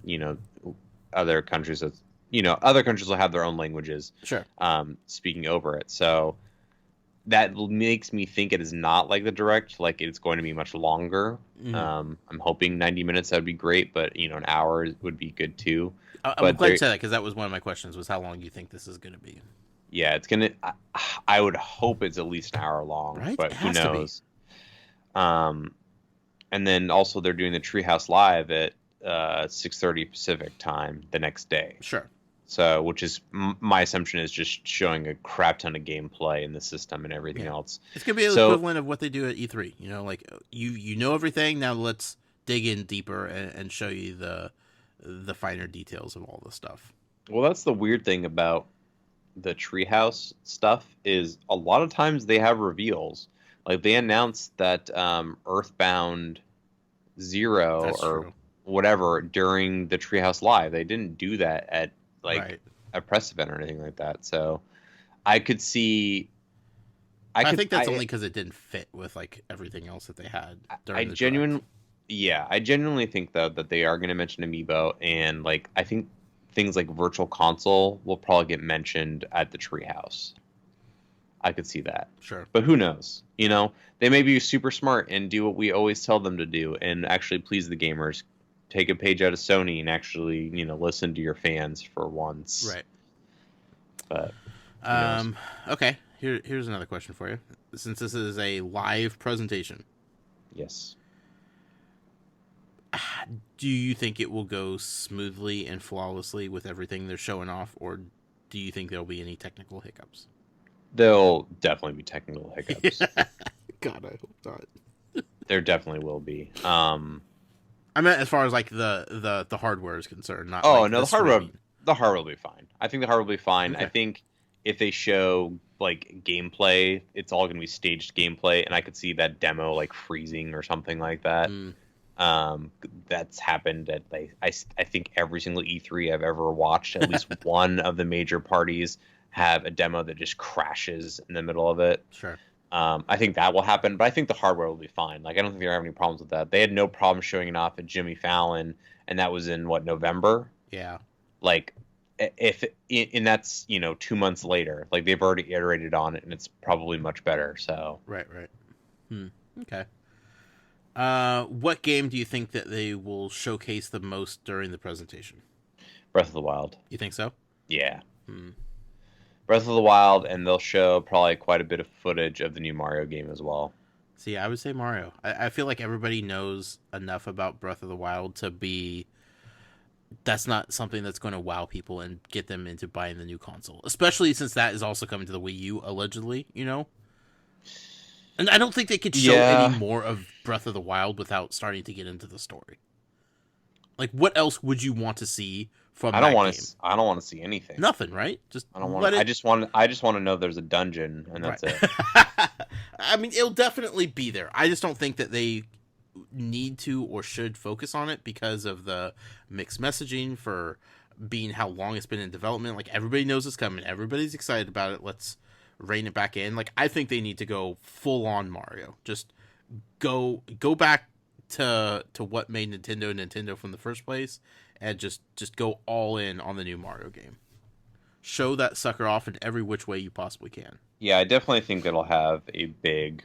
other countries. Other countries will have their own languages. Sure. Speaking over it, so that makes me think it is not like the direct, like it's going to be much longer. I'm hoping 90 minutes, that'd be great, but an hour would be good too. I'm glad you said that, because that was one of my questions, was how long you think this is going to be. Yeah, it's gonna. I would hope it's at least an hour long, right? But who knows? And then also they're doing the Treehouse Live at 6:30 Pacific time the next day. Sure. So, which is my assumption is just showing a crap ton of gameplay in the system and everything else. It's gonna be the equivalent of what they do at E3. Like you know everything. Now let's dig in deeper and show you the finer details of all the stuff. Well, that's the weird thing about the Treehouse stuff, is a lot of times they have reveals. Like they announced that Earthbound Zero whatever during the Treehouse Live. They didn't do that at a press event or anything like that. So I could see. I think that's only because it didn't fit with like everything else that they had. I genuinely think though that they are going to mention Amiibo, and like I think things like Virtual Console will probably get mentioned at the Treehouse. I could see that. Sure. But who knows? They may be super smart and do what we always tell them to do and actually please the gamers. Take a page out of Sony and actually, listen to your fans for once. Right. But okay. Here's another question for you. Since this is a live presentation. Yes. Do you think it will go smoothly and flawlessly with everything they're showing off, or do you think there'll be any technical hiccups? There'll definitely be technical hiccups. God, I hope not. There definitely will be. I meant as far as like the hardware is concerned. Not the hardware will be fine. I think the hardware will be fine. Okay. I think if they show like gameplay, it's all going to be staged gameplay, and I could see that demo like freezing or something like that. That's happened at I think every single E3 I've ever watched. At least one of the major parties have a demo that just crashes in the middle of it. Sure. I think that will happen, but I think the hardware will be fine. Like I don't think they're having any problems with that. They had no problem showing it off at Jimmy Fallon, and that was in November. Yeah. Like and that's 2 months later. Like they've already iterated on it, and it's probably much better. So right. Okay. What game do you think that they will showcase the most during the presentation? Breath of the Wild. You think so? Yeah. Breath of the Wild, and they'll show probably quite a bit of footage of the new Mario game as well. See, I would say Mario. I feel like everybody knows enough about Breath of the Wild to be... That's not something that's going to wow people and get them into buying the new console. Especially since that is also coming to the Wii U, allegedly, And I don't think they could show any more of Breath of the Wild without starting to get into the story. Like, what else would you want to see from that game? I don't want to see anything. Nothing, right? I just want to know there's a dungeon, and that's it. I mean, it'll definitely be there. I just don't think that they need to or should focus on it because of the mixed messaging for being how long it's been in development. Like, everybody knows it's coming. Everybody's excited about it. Let's rein it back in. Like, I think they need to go full on Mario. Just go back to what made Nintendo from the first place, and just go all in on the new Mario game. show that sucker off in every which way you possibly can. Yeah, I definitely think it'll have a big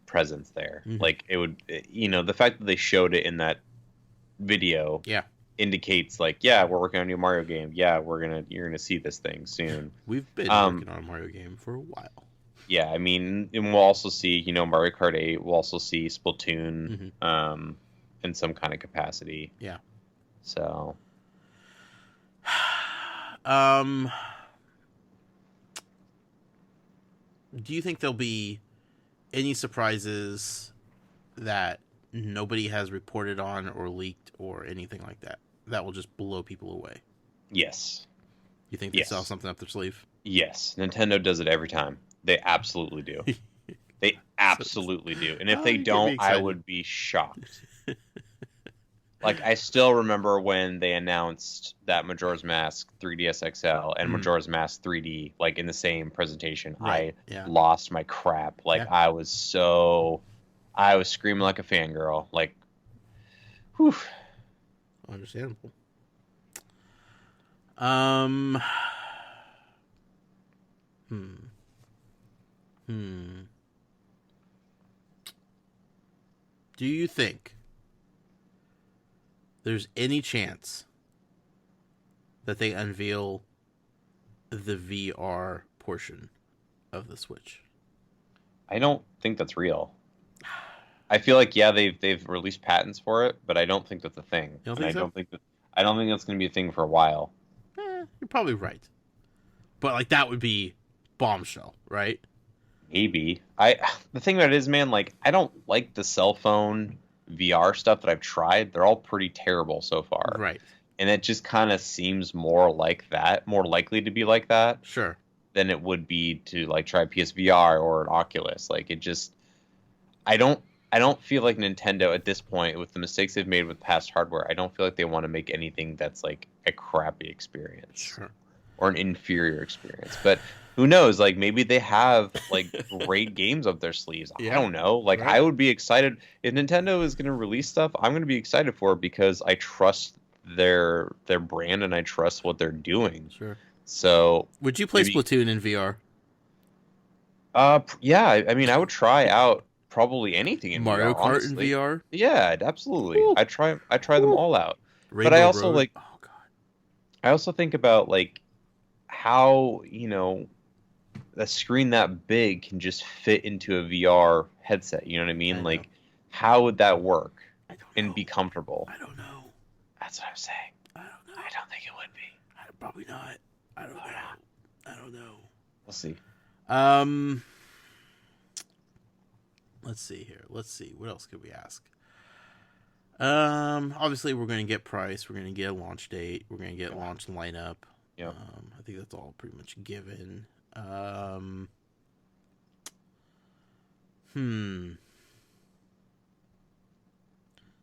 presence there. Mm-hmm. Like it would, the fact that they showed it in that video Yeah, indicates like, yeah, we're working on a new Mario game. Yeah, you're gonna see this thing soon. we've been working on a Mario game for a while. Yeah, I mean, and we'll also see, Mario Kart 8. We'll also see Splatoon, in some kind of capacity. Yeah. So, do you think there'll be any surprises that nobody has reported on or leaked or anything like that that will just blow people away? yes, You think they saw something up their sleeve? yes, Nintendo does it every time. They absolutely do. They absolutely do. And if they don't, I would be shocked. Like, I still remember when they announced that Majora's Mask 3DS XL and Majora's Mask 3D, like, in the same presentation. Right. I lost my crap. Like, I was screaming like a fangirl. Like, whew. Understandable. Do you think there's any chance that they unveil the VR portion of the Switch? I don't think that's real. I feel like they've released patents for it, but I don't think that's a thing. You don't think so? I don't think that's going to be a thing for a while. You're probably right. But like that would be bombshell, right? Maybe. The thing about it is, man, like I don't like the cell phone VR stuff that I've tried. They're all pretty terrible so far. Right. And it just kind of seems more like that, more likely to be like that. Sure. Than it would be to like try PSVR or an Oculus. Like it just I don't feel like Nintendo at this point, with the mistakes they've made with past hardware, I don't feel like they want to make anything that's like a crappy experience. Sure. Or an inferior experience. But who knows? Like maybe they have like great games up their sleeves. I don't know. Like I would be excited if Nintendo is going to release stuff. I'm going to be excited for it because I trust their brand and I trust what they're doing. Sure. So would you play Splatoon in VR? Yeah. I mean, I would try out probably anything in Mario VR, Kart honestly. in VR? Yeah, absolutely. Ooh. I try them all out. Rainbow But I also Road. like. Oh god. I also think about like how a screen that big can just fit into a VR headset. You know what I mean? Like, how would that work and be comfortable? I don't know. That's what I'm saying. I don't know. I don't think it would be. Probably not. I don't know. I don't know. We'll see. Let's see here. Let's see. What else could we ask? Obviously we're going to get price. We're going to get a launch date. We're going to get launch lineup. Yeah. I think that's all pretty much given. Do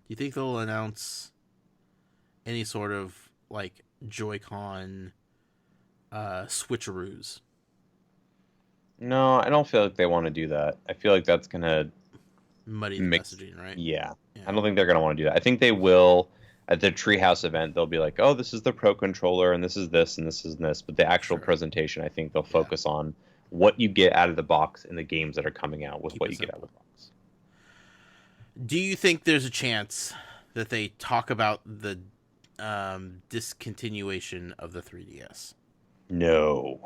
you think they'll announce any sort of like Joy-Con switcheroos? No, I don't feel like they want to do that. I feel like that's gonna Muddy the messaging, right? Yeah. I don't think they're gonna want to do that. I think they will at the Treehouse event. They'll be like, "Oh, this is the Pro controller, and this is this, and this is this." But the actual presentation, I think they'll focus on what you get out of the box and the games that are coming out with what you get out of the box. Do you think there's a chance that they talk about the discontinuation of the 3DS? No.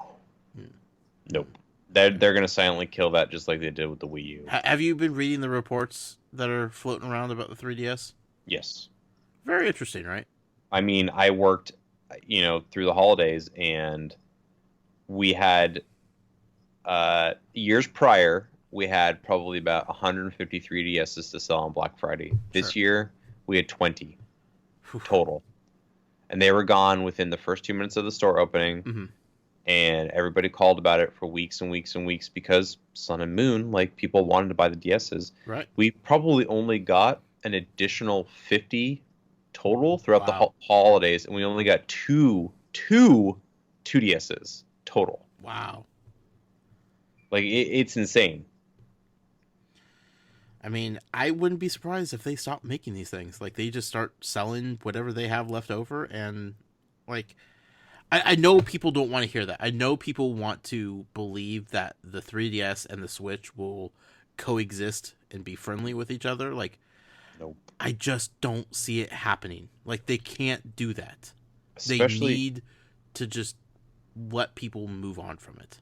Nope. They're going to silently kill that just like they did with the Wii U. Have you been reading the reports that are floating around about the 3DS? Yes. Very interesting, right? I mean, I worked, through the holidays, and we had, years prior, we had probably about 150 3DSs to sell on Black Friday. This year, we had 20 total. And they were gone within the first 2 minutes of the store opening. Mm-hmm. And everybody called about it for weeks and weeks and weeks because Sun and Moon, like, people wanted to buy the DSs. Right. We probably only got an additional 50 total throughout the holidays, and we only got two 2DSs total. Wow. Like, it's insane. I mean, I wouldn't be surprised if they stop making these things. Like, they just start selling whatever they have left over, and, like, I know people don't want to hear that. I know people want to believe that the 3DS and the Switch will coexist and be friendly with each other. Like, Nope. I just don't see it happening. Like, they can't do that. They Especially, need to just let people move on from it.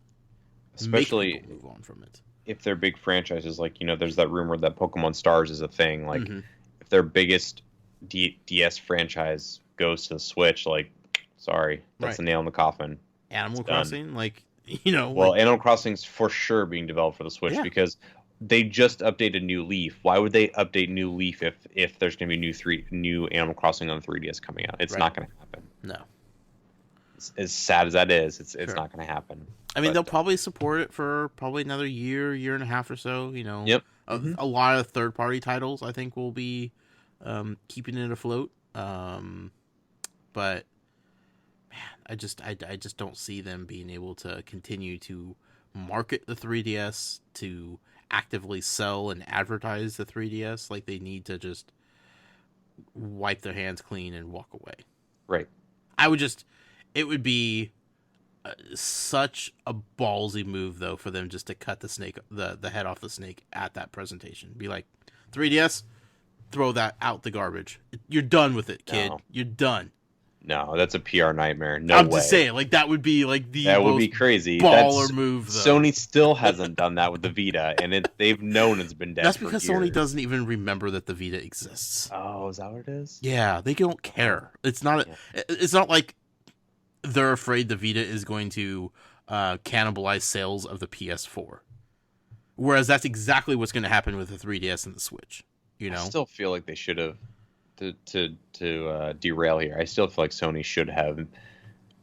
Make especially people move on from it. if they're big franchises. Like, there's that rumor that Pokemon Stars is a thing. Like, Mm-hmm. if their biggest DS franchise goes to the Switch, like, sorry, that's Right. the nail in the coffin. Animal It's done. Crossing, like, Well, like, Animal Crossing's for sure being developed for the Switch yeah, because they just updated New Leaf. Why would they update New Leaf if there's going to be new Animal Crossing on 3DS coming out? It's right. not going to happen. No. As sad as that is, it's Sure. not going to happen. I mean, But, they'll probably support it for probably another year and a half or so. Yep. A lot of third-party titles, I think, will be keeping it afloat. But man, I just don't see them being able to continue to market the 3DS, to actively sell and advertise the 3DS. Like, they need to just wipe their hands clean and walk away. Right. It would be such a ballsy move though for them just to cut the head off the snake at that presentation. Be like, 3DS, throw that out the garbage. You're done with it, kid. No. You're done. No, that's a PR nightmare. No I'm way. just saying, like, that would be like the That would most be crazy. baller move though. Sony still hasn't done that with the Vita, and they've known it's been dead. That's for because years. Sony doesn't even remember that the Vita exists. Oh, is that what it is? Yeah, they don't care. It's not. Yeah. It's not like they're afraid the Vita is going to cannibalize sales of the PS4. Whereas that's exactly what's going to happen with the 3DS and the Switch. I still feel like they should have to derail here. I still feel like Sony should have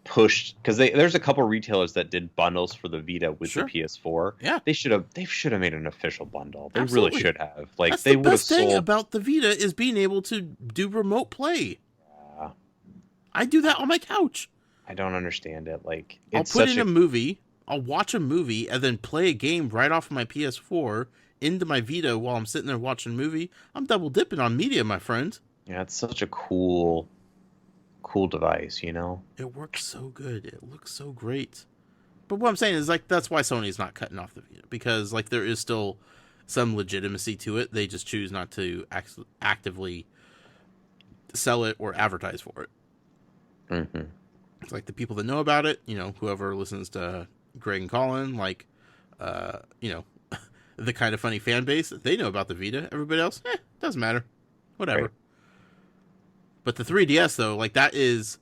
pushed because there's a couple retailers that did bundles for the Vita with Sure. the PS4. Yeah, They should have made an official bundle. They Absolutely. really should have. Like that's they the would have best thing sold. about the Vita is being able to do remote play. I do that on my couch. I don't understand it. Like I'll it's put such in a movie, I'll watch a movie, and then play a game right off of my PS4 into my Vita while I'm sitting there watching a movie. I'm double dipping on media, my friend. yeah, it's such a cool device. It works so good. It looks so great. But what I'm saying is, like, that's why Sony's not cutting off the Vita, because, like, there is still some legitimacy to it. They just choose not to actively sell it or advertise for it. Mm-hmm. It's like the people that know about it, whoever listens to Greg and Colin, like, the Kind of Funny fan base, they know about the Vita. Everybody else, doesn't matter. Whatever. Right. But the 3DS, though, like, that is...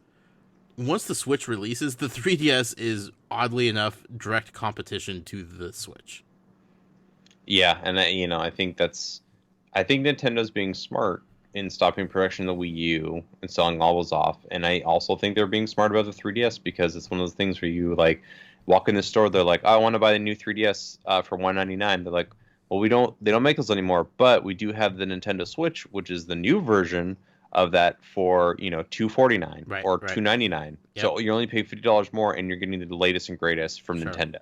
Once the Switch releases, the 3DS is, oddly enough, direct competition to the Switch. Yeah, and I think Nintendo's being smart in stopping production of the Wii U and selling all those off. And I also think they're being smart about the 3DS because it's one of those things where you like walk in the store, they're like, oh, I want to buy the new 3DS for $199. They're like, well, they don't make those anymore, but we do have the Nintendo Switch, which is the new version of that for $249 or $299. Yep. So you're only paying $50 more, and you're getting the latest and greatest from Nintendo.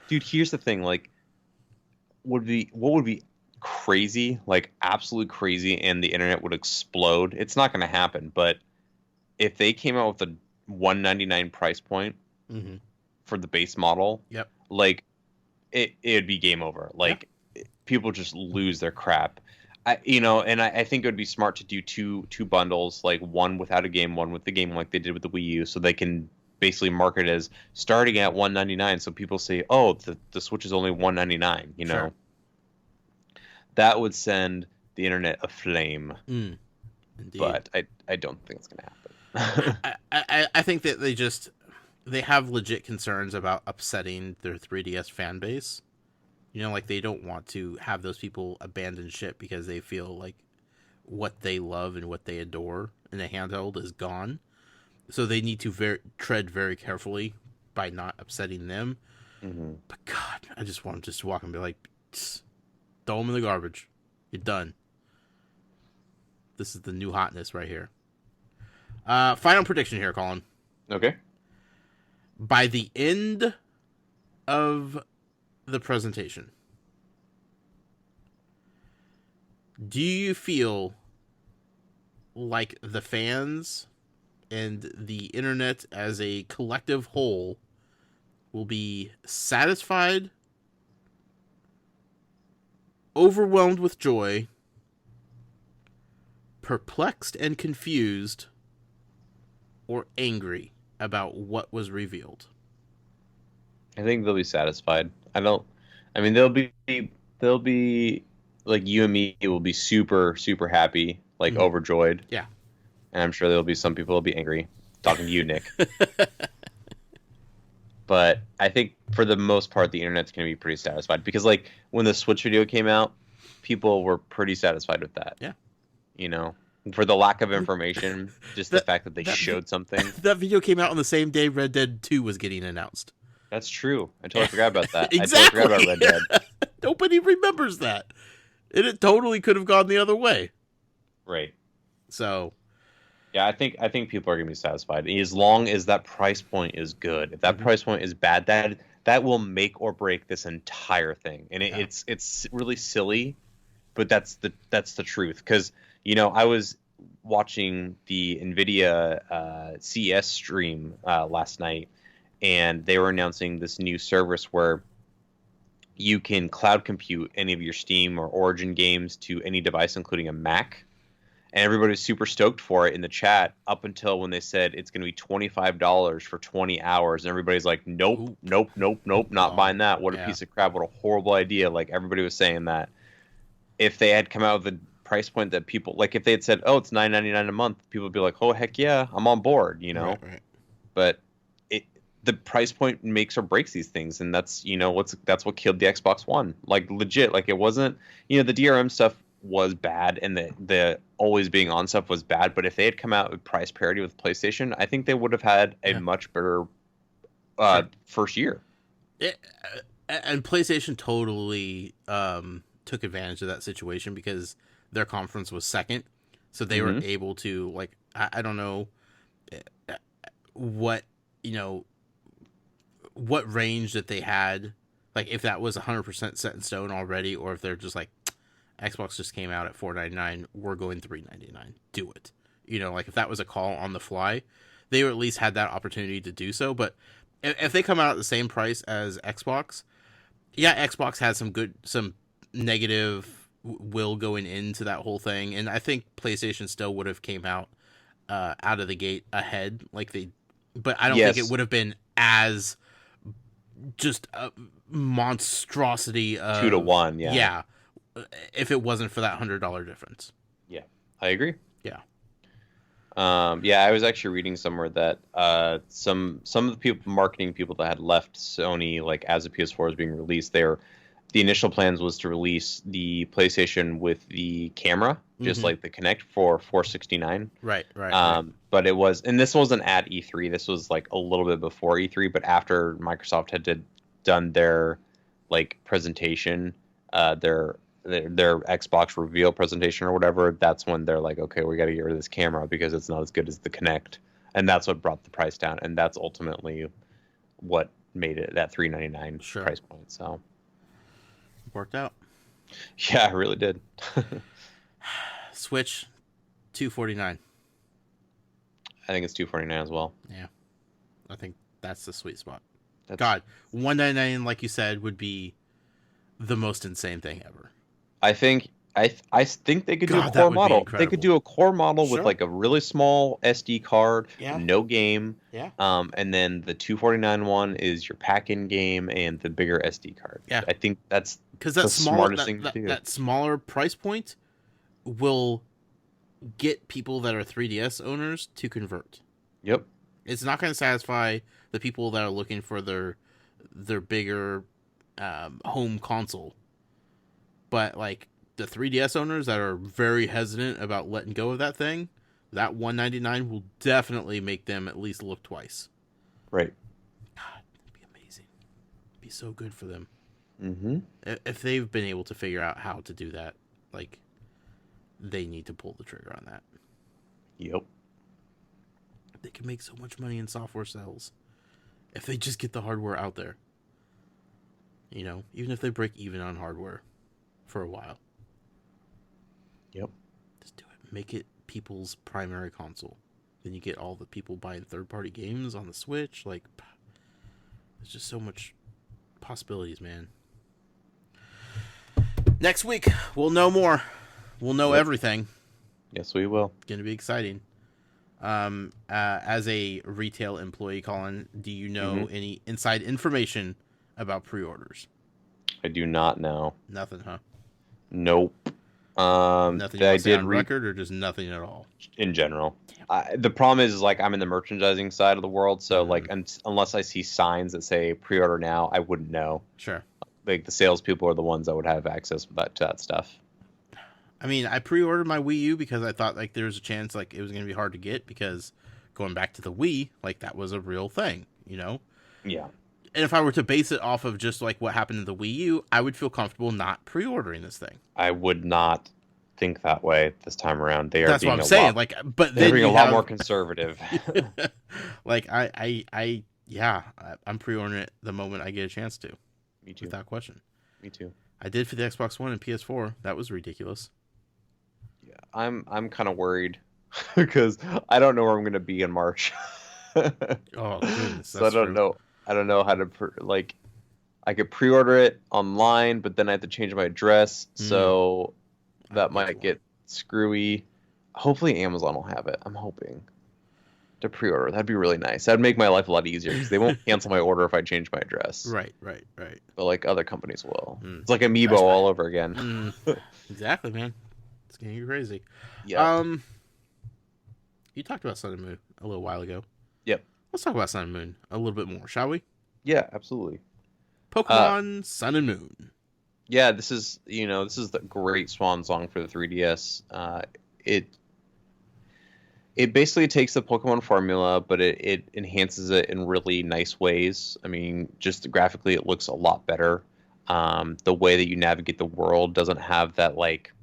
Dude, here's the thing: like, what would be crazy, like absolute crazy, and the internet would explode. It's not going to happen, but if they came out with a $199 price point for the base model, yep, like it'd be game over. Like people just lose their crap. I think it would be smart to do two bundles, like one without a game, one with the game, like they did with the Wii U, so they can basically market it as starting at $199. So people say, "Oh, the Switch is only $199." Sure. That would send the internet aflame. Indeed. But I don't think it's going to happen. I think that they have legit concerns about upsetting their 3DS fan base. Like, they don't want to have those people abandon ship because they feel like what they love and what they adore in a handheld is gone. So they need to tread very carefully by not upsetting them. Mm-hmm. But God, I just want to just walk and be like, throw them in the garbage. You're done. This is the new hotness right here. Final prediction here, Colin. Okay. By the end of the presentation, do you feel like the fans and the internet as a collective whole will be satisfied, overwhelmed with joy, perplexed and confused, or angry about what was revealed. I think they'll be satisfied. I mean, they'll be like you and me will be super, super happy, like overjoyed. Yeah. And I'm sure there'll be some people who'll be angry. Talking to you, Nick. But I think for the most part, the internet's going to be pretty satisfied because, like, when the Switch video came out, people were pretty satisfied with that. Yeah. You know, for the lack of information, just the fact that they showed something. That video came out on the same day Red Dead 2 was getting announced. That's true. I totally forgot about that. Exactly. I totally forgot about Red Dead. Nobody remembers that. And it totally could have gone the other way. Right. So, yeah, I think people are gonna be satisfied as long as that price point is good. If that price point is bad, that will make or break this entire thing. And it's really silly, but that's the truth. Because I was watching the NVIDIA CES stream last night, and they were announcing this new service where you can cloud compute any of your Steam or Origin games to any device, including a Mac. And everybody was super stoked for it in the chat up until when they said it's going to be $25 for 20 hours. And everybody's like, nope, not buying that. What a piece of crap. What a horrible idea. Like, everybody was saying that. If they had come out with a price point that people, like, if they had said, oh, it's $9.99 a month, people would be like, oh, heck yeah, I'm on board, Right. But the price point makes or breaks these things. And that's, that's what killed the Xbox One. Like, legit. Like, it wasn't, the DRM stuff was bad, and the always being on stuff was bad, but if they had come out with price parity with PlayStation, I think they would have had a much better first year. And PlayStation totally took advantage of that situation because their conference was second, so they were able to, like, I don't know what what range that they had, like if that was 100% set in stone already, or if they're just like, Xbox just came out at $4.99. We're going $3.99. Do it. Like if that was a call on the fly, they at least had that opportunity to do so. But if they come out at the same price as Xbox, Xbox had some negative will going into that whole thing, and I think PlayStation still would have came out of the gate ahead, but I don't think it would have been as just a monstrosity of 2-1. Yeah. If it wasn't for that $100 difference. Yeah, I agree. Yeah. I was actually reading somewhere that some of the marketing people that had left Sony, like as the PS4 was being released, the initial plans was to release the PlayStation with the camera, just like the Kinect, for $469. Right. But it was, and this wasn't at E3. This was like a little bit before E3, but after Microsoft had done their like presentation, their Xbox reveal presentation or whatever, that's when they're like, okay, we got to get rid of this camera because it's not as good as the Kinect, and that's what brought the price down, and that's ultimately what made it that $399 price point. So worked out. Yeah, it really did. Switch, $249. I think it's $249 as well. Yeah, I think that's the sweet spot. God, $199, like you said, would be the most insane thing ever. I think they could do a core model. They could do a core model with like a really small SD card, no game. Yeah. And then the $249 one is your pack-in game and the bigger SD card. Yeah. I think that's because that smartest thing to do. That smaller price point will get people that are 3DS owners to convert. Yep. It's not going to satisfy the people that are looking for their bigger home console. But like the 3DS owners that are very hesitant about letting go of that thing, that $199 will definitely make them at least look twice. Right. God, it'd be amazing. It'd be so good for them. Mm-hmm. If they've been able to figure out how to do that, like, they need to pull the trigger on that. Yep. They can make so much money in software sales if they just get the hardware out there. Even if they break even on hardware for a while. Yep. Just do it. Make it people's primary console. Then you get all the people buying third-party games on the Switch. Like, there's just so much possibilities, man. Next week, we'll know more. We'll know everything. Yes, we will. Going to be exciting. As a retail employee, Colin, do you know any inside information about pre-orders? I do not know. Nothing, huh? Nope. Nothing you want to say on record, or just nothing at all? In general. The problem is like I'm in the merchandising side of the world, so like unless I see signs that say pre-order now, I wouldn't know. Sure. Like the salespeople are the ones that would have access to that stuff. I mean, I pre-ordered my Wii U because I thought like there was a chance like it was going to be hard to get, because going back to the Wii, like that was a real thing, you know? Yeah. And if I were to base it off of just like what happened to the Wii U, I would feel comfortable not pre-ordering this thing. I would not think that way this time around. They are That's being what I'm saying. Like, but they're then being you a lot have... more conservative. Like I'm pre-ordering it the moment I get a chance to. Me too. Without question. Me too. I did for the Xbox One and PS4. That was ridiculous. Yeah, I'm kind of worried because I don't know where I'm going to be in March. Oh goodness, so I don't know. I don't know how to like. I could pre-order it online, but then I have to change my address, so that might get screwy. Hopefully, Amazon will have it. I'm hoping to pre-order. That'd be really nice. That'd make my life a lot easier because they won't cancel my order if I change my address. Right. But like other companies will. It's like Amiibo all over again. Exactly, man. It's getting crazy. Yeah. You talked about Sun and Moon a little while ago. Yep. Let's talk about Sun and Moon a little bit more, shall we? Yeah, absolutely. Pokemon Sun and Moon. Yeah, this is the great swan song for the 3DS. It basically takes the Pokemon formula, but it enhances it in really nice ways. I mean, just graphically, it looks a lot better. The way that you navigate the world doesn't have that, like,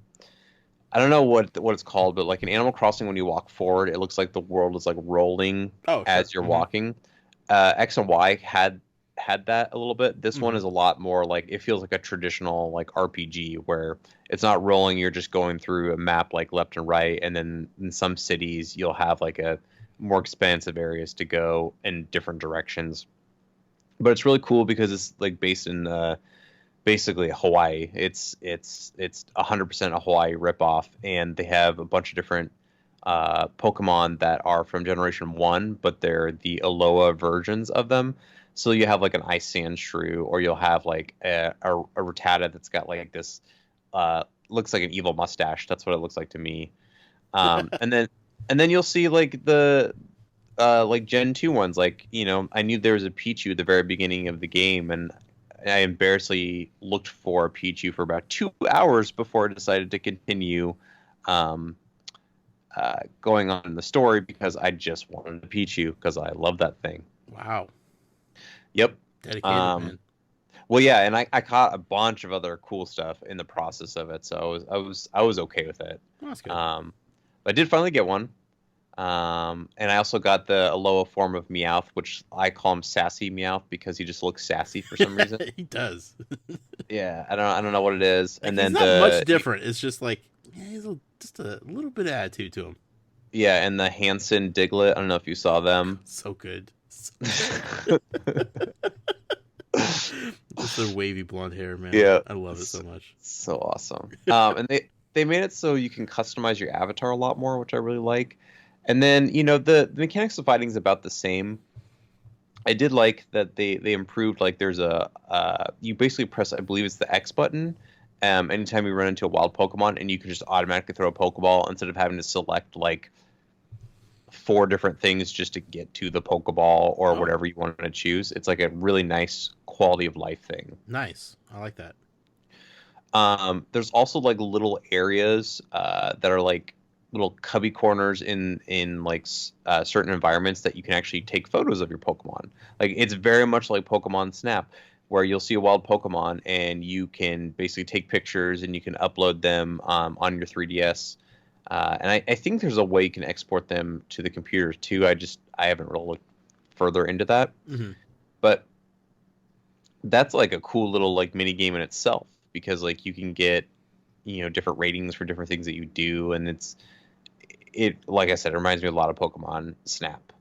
I don't know what it's called, but like in Animal Crossing, when you walk forward, it looks like the world is like rolling as you're walking. X and Y had that a little bit. This one is a lot more like, it feels like a traditional like RPG where it's not rolling, you're just going through a map like left and right, and then in some cities you'll have like a more expansive areas to go in different directions. But it's really cool because it's like based in basically Hawaii. It's 100% a Hawaii ripoff, and they have a bunch of different Pokemon that are from Generation 1, but they're the Alola versions of them. So you have like an Ice Sandshrew, or you'll have like a Rattata that's got like this looks like an evil mustache. That's what it looks like to me. And then you'll see like the like Gen 2 ones. Like, I knew there was a Pichu at the very beginning of the game, and I embarrassingly looked for a Pichu for about 2 hours before I decided to continue going on in the story, because I just wanted a Pichu because I love that thing. Wow. Yep. Dedicated, man. Well, yeah, and I caught a bunch of other cool stuff in the process of it, so I was okay with it. Oh, that's good. But I did finally get one. And I also got the Alola form of Meowth, which I call him Sassy Meowth because he just looks sassy for some reason. He does. Yeah, I don't know what it is. Like, and then he's not much different. It's just like, he's just a little bit of attitude to him. Yeah, and the Hanson Diglett. I don't know if you saw them. So good. Just their wavy blonde hair, man. Yeah, I love it so much. So awesome. And they made it so you can customize your avatar a lot more, which I really like. And then, the mechanics of fighting is about the same. I did like that they improved, like there's you basically press, I believe it's the X button, anytime you run into a wild Pokemon, and you can just automatically throw a Pokeball instead of having to select like 4 different things just to get to the Pokeball or whatever you want to choose. It's like a really nice quality of life thing. Nice. I like that. There's also like little areas that are like little cubby corners in like certain environments that you can actually take photos of your Pokemon. Like, it's very much like Pokemon Snap, where you'll see a wild Pokemon and you can basically take pictures and you can upload them on your 3DS. And I think there's a way you can export them to the computer too. I haven't really looked further into that. Mm-hmm. But that's like a cool little like mini game in itself, because like you can get different ratings for different things that you do, and it like I said, it reminds me a lot of Pokemon Snap.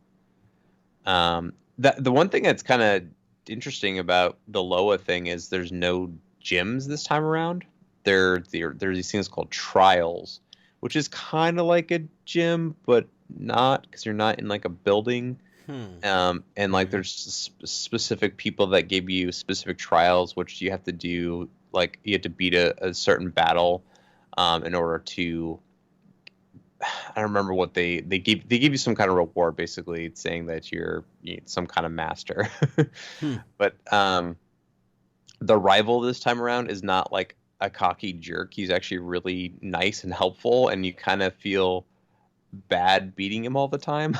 The one thing that's kind of interesting about the Loa thing is there's no gyms this time around. There's these things called trials, which is kind of like a gym, but not, because you're not in like a building. And like there's specific people that give you specific trials, which you have to do. Like you have to beat a certain battle in order to. I don't remember what they give. They give you some kind of reward, basically saying that you're some kind of master. But the rival this time around is not like a cocky jerk. He's actually really nice and helpful, and you kind of feel bad beating him all the time.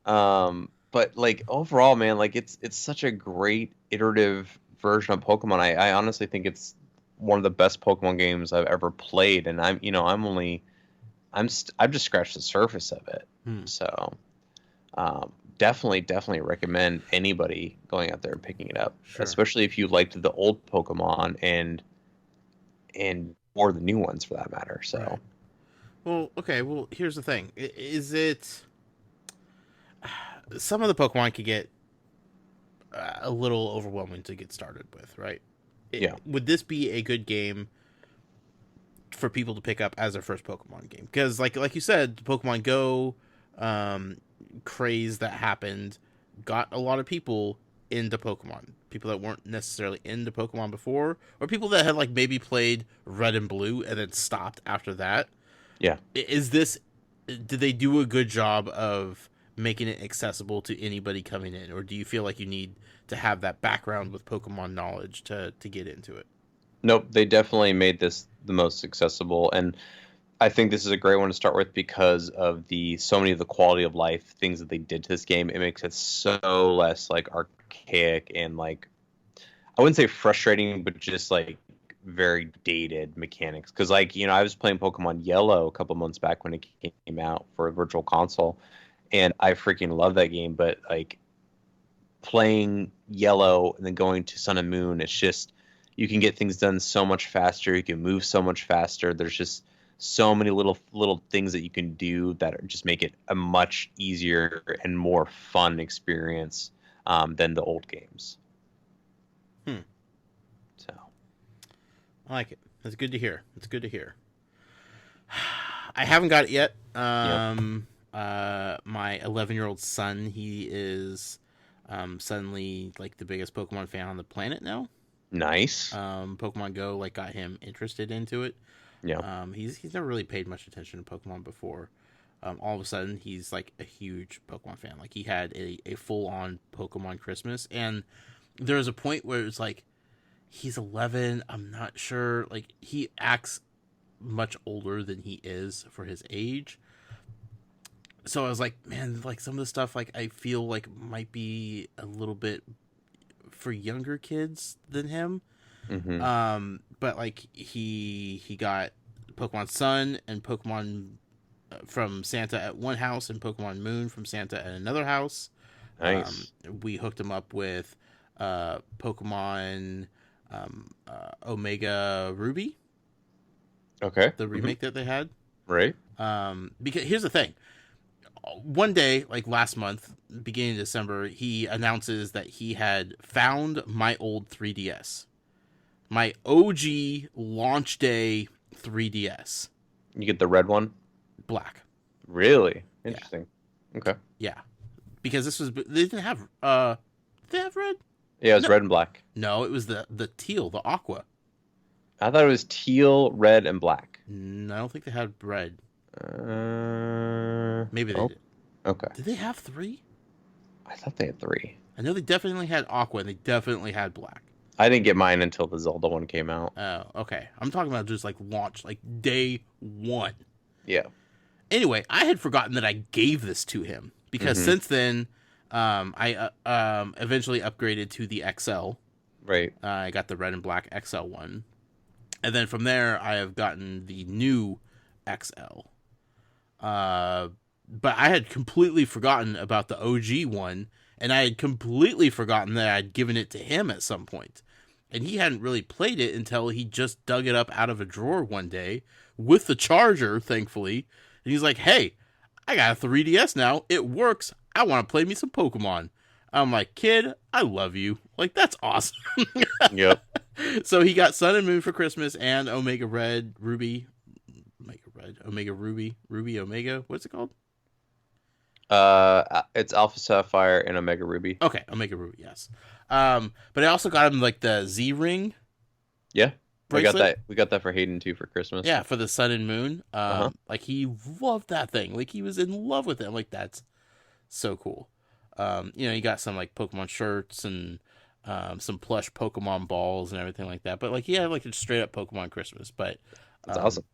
But like overall, man, like it's such a great iterative version of Pokemon. I honestly think it's one of the best Pokemon games I've ever played, and I've just scratched the surface of it. So definitely recommend anybody going out there and picking it up, especially if you liked the old Pokemon and or the new ones for that matter. So, right. Well, okay. Well, here's the thing: is it some of the Pokemon could get a little overwhelming to get started with, right? Yeah. Would this be a good game for people to pick up as their first Pokemon game? Because, like you said, the Pokemon Go craze that happened got a lot of people into Pokemon. People that weren't necessarily into Pokemon before, or people that had like maybe played Red and Blue and then stopped after that. Yeah. Did they do a good job of making it accessible to anybody coming in, or do you feel like you need to have that background with Pokemon knowledge to get into it? Nope, they definitely made this the most accessible, and I think this is a great one to start with because of so many of the quality of life things that they did to this game. It makes it so less like archaic and like, I wouldn't say frustrating, but just like very dated mechanics. Because like, I was playing Pokemon Yellow a couple months back when it came out for a Virtual Console, and I freaking love that game. But like playing Yellow and then going to Sun and Moon, it's just, you can get things done so much faster. You can move so much faster. There's just so many little things that you can do that just make it a much easier and more fun experience than the old games. So I like it. That's good to hear. I haven't got it yet. My 11-year-old son, he is suddenly like the biggest Pokemon fan on the planet now. Nice. Pokemon Go like got him interested into it. Yeah. He's never really paid much attention to Pokemon before. All of a sudden, he's like a huge Pokemon fan. Like he had a full-on Pokemon Christmas, and there was a point where it's like, he's 11. I'm not sure. Like he acts much older than he is for his age. So I was like, man, like some of the stuff like I feel like might be a little bit for younger kids than him. But like he got Pokemon Sun and Pokemon from Santa at one house and Pokemon Moon from Santa at another house. Nice. We hooked him up with Pokemon Omega Ruby. Okay. The remake that they had. Right. Because here's the thing. One day, like last month, beginning of December, he announces that he had found my old 3DS. My OG launch day 3DS. You get the red one? Black. Really? Interesting. Yeah. Okay. Yeah. Because this was, they didn't have, did they have red? Yeah, it was red and black. No, it was the teal, the aqua. I thought it was teal, red, and black. No, I don't think they had red. Maybe they did. Okay. Did they have 3? I thought they had 3. I know they definitely had aqua and they definitely had black. I didn't get mine until the Zelda one came out. Oh, okay. I'm talking about just like launch, like day 1. Yeah. Anyway, I had forgotten that I gave this to him because since then, I eventually upgraded to the XL. Right. I got the red and black XL one, and then from there I have gotten the new XL. But I had completely forgotten about the OG one, and I had completely forgotten that I'd given it to him at some point. And he hadn't really played it until he just dug it up out of a drawer one day with the charger, thankfully. And he's like, hey, I got a 3DS now. It works. I want to play me some Pokemon. I'm like, kid, I love you. Like, that's awesome. Yep. So he got Sun and Moon for Christmas and Omega Red, Ruby. Omega Red, Omega Ruby, Ruby Omega. What's it called? It's Alpha Sapphire and Omega Ruby. Okay, Omega Ruby, yes. But I also got him like the Z Ring. Yeah. Bracelet. We got that for Hayden too for Christmas. Yeah, for the Sun and Moon. Like he loved that thing. Like he was in love with it. I'm like, that's so cool. You got some like Pokemon shirts and some plush Pokemon balls and everything like that. But like he had like a straight up Pokemon Christmas. But that's awesome.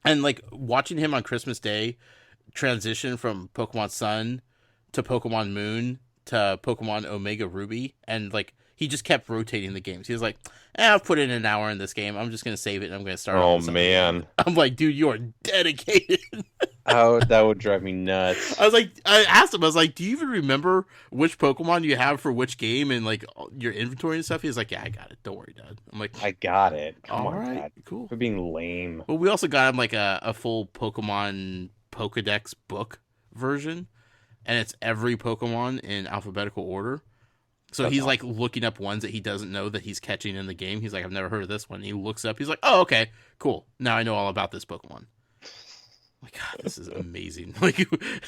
And like watching him on Christmas Day transition from Pokemon Sun to Pokemon Moon to Pokemon Omega Ruby, and like he just kept rotating the games. He was like, I've put in an hour in this game. I'm just gonna save it and I'm gonna start. Oh man, I'm like, dude, you are dedicated. Oh, that would drive me nuts. I asked him, I was like, do you even remember which Pokemon you have for which game and like your inventory and stuff? He was like, yeah, I got it. Don't worry, Dad. I'm like, I got it. Come on, right, Dad. Cool. For being lame. Well, we also got him like a full Pokemon Pokedex book version, and it's every Pokemon in alphabetical order. So he's like looking up ones that he doesn't know that he's catching in the game. He's like, I've never heard of this one. He looks up. He's like, oh, okay, cool. Now I know all about this Pokemon. My God, this is amazing. Like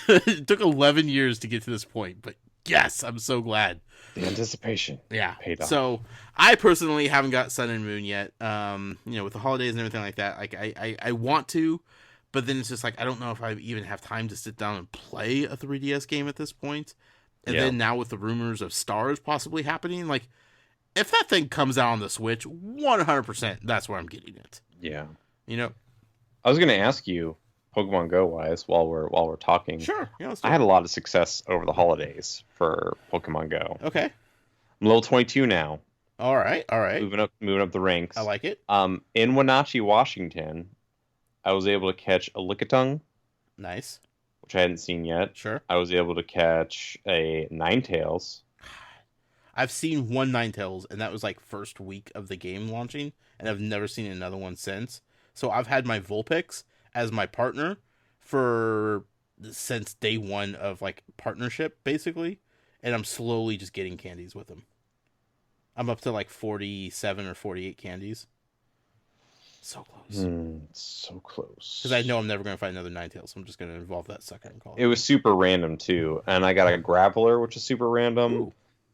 it took 11 years to get to this point, but yes, I'm so glad. The anticipation. Yeah. Paid off. So I personally haven't got Sun and Moon yet. With the holidays and everything like that, like I want to, but then it's just like I don't know if I even have time to sit down and play a 3DS game at this point. And then now with the rumors of Stars possibly happening, like if that thing comes out on the Switch, 100% that's where I'm getting it. Yeah. I was going to ask you, Pokemon Go wise, while we're talking. Sure. Yeah, I had a lot of success over the holidays for Pokemon Go. Okay. I'm level 22 now. All right. Moving up the ranks. I like it. In Wenatchee, Washington, I was able to catch a Lickitung. Nice. Which I hadn't seen yet. Sure. I was able to catch a Ninetales. I've seen one Ninetales, and that was like first week of the game launching, and I've never seen another one since. So I've had my Vulpix as my partner since day one of like partnership, basically, and I'm slowly just getting candies with him. I'm up to like 47 or 48 candies. So close. So close. Because I know I'm never going to find another Ninetales, so I'm just going to involve that sucker and call it. It was super random, too. And I got a Graveler, which is super random. Ooh.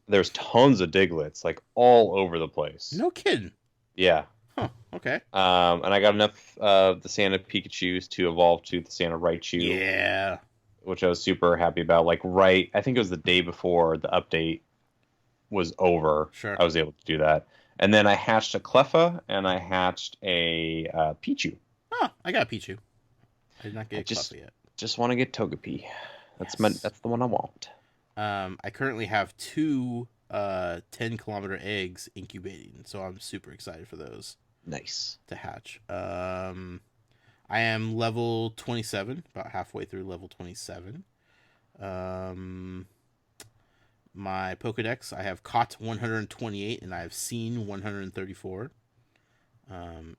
There's tons of Diglets, like, all over the place. No kidding. Yeah. Huh, okay. And I got enough of the Santa Pikachus to evolve to the Santa Raichu. Yeah. Which I was super happy about. Like, I think it was the day before the update was over. Sure. I was able to do that. And then I hatched a Cleffa, and I hatched a Pichu. Oh, I got a Pichu. I did not get a Cleffa yet. Just want to get Togepi. That's the one I want. I currently have 2 10-kilometer eggs incubating, so I'm super excited for those. Nice. To hatch. I am level 27, about halfway through level 27. My Pokedex, I have caught 128 and I have seen 134.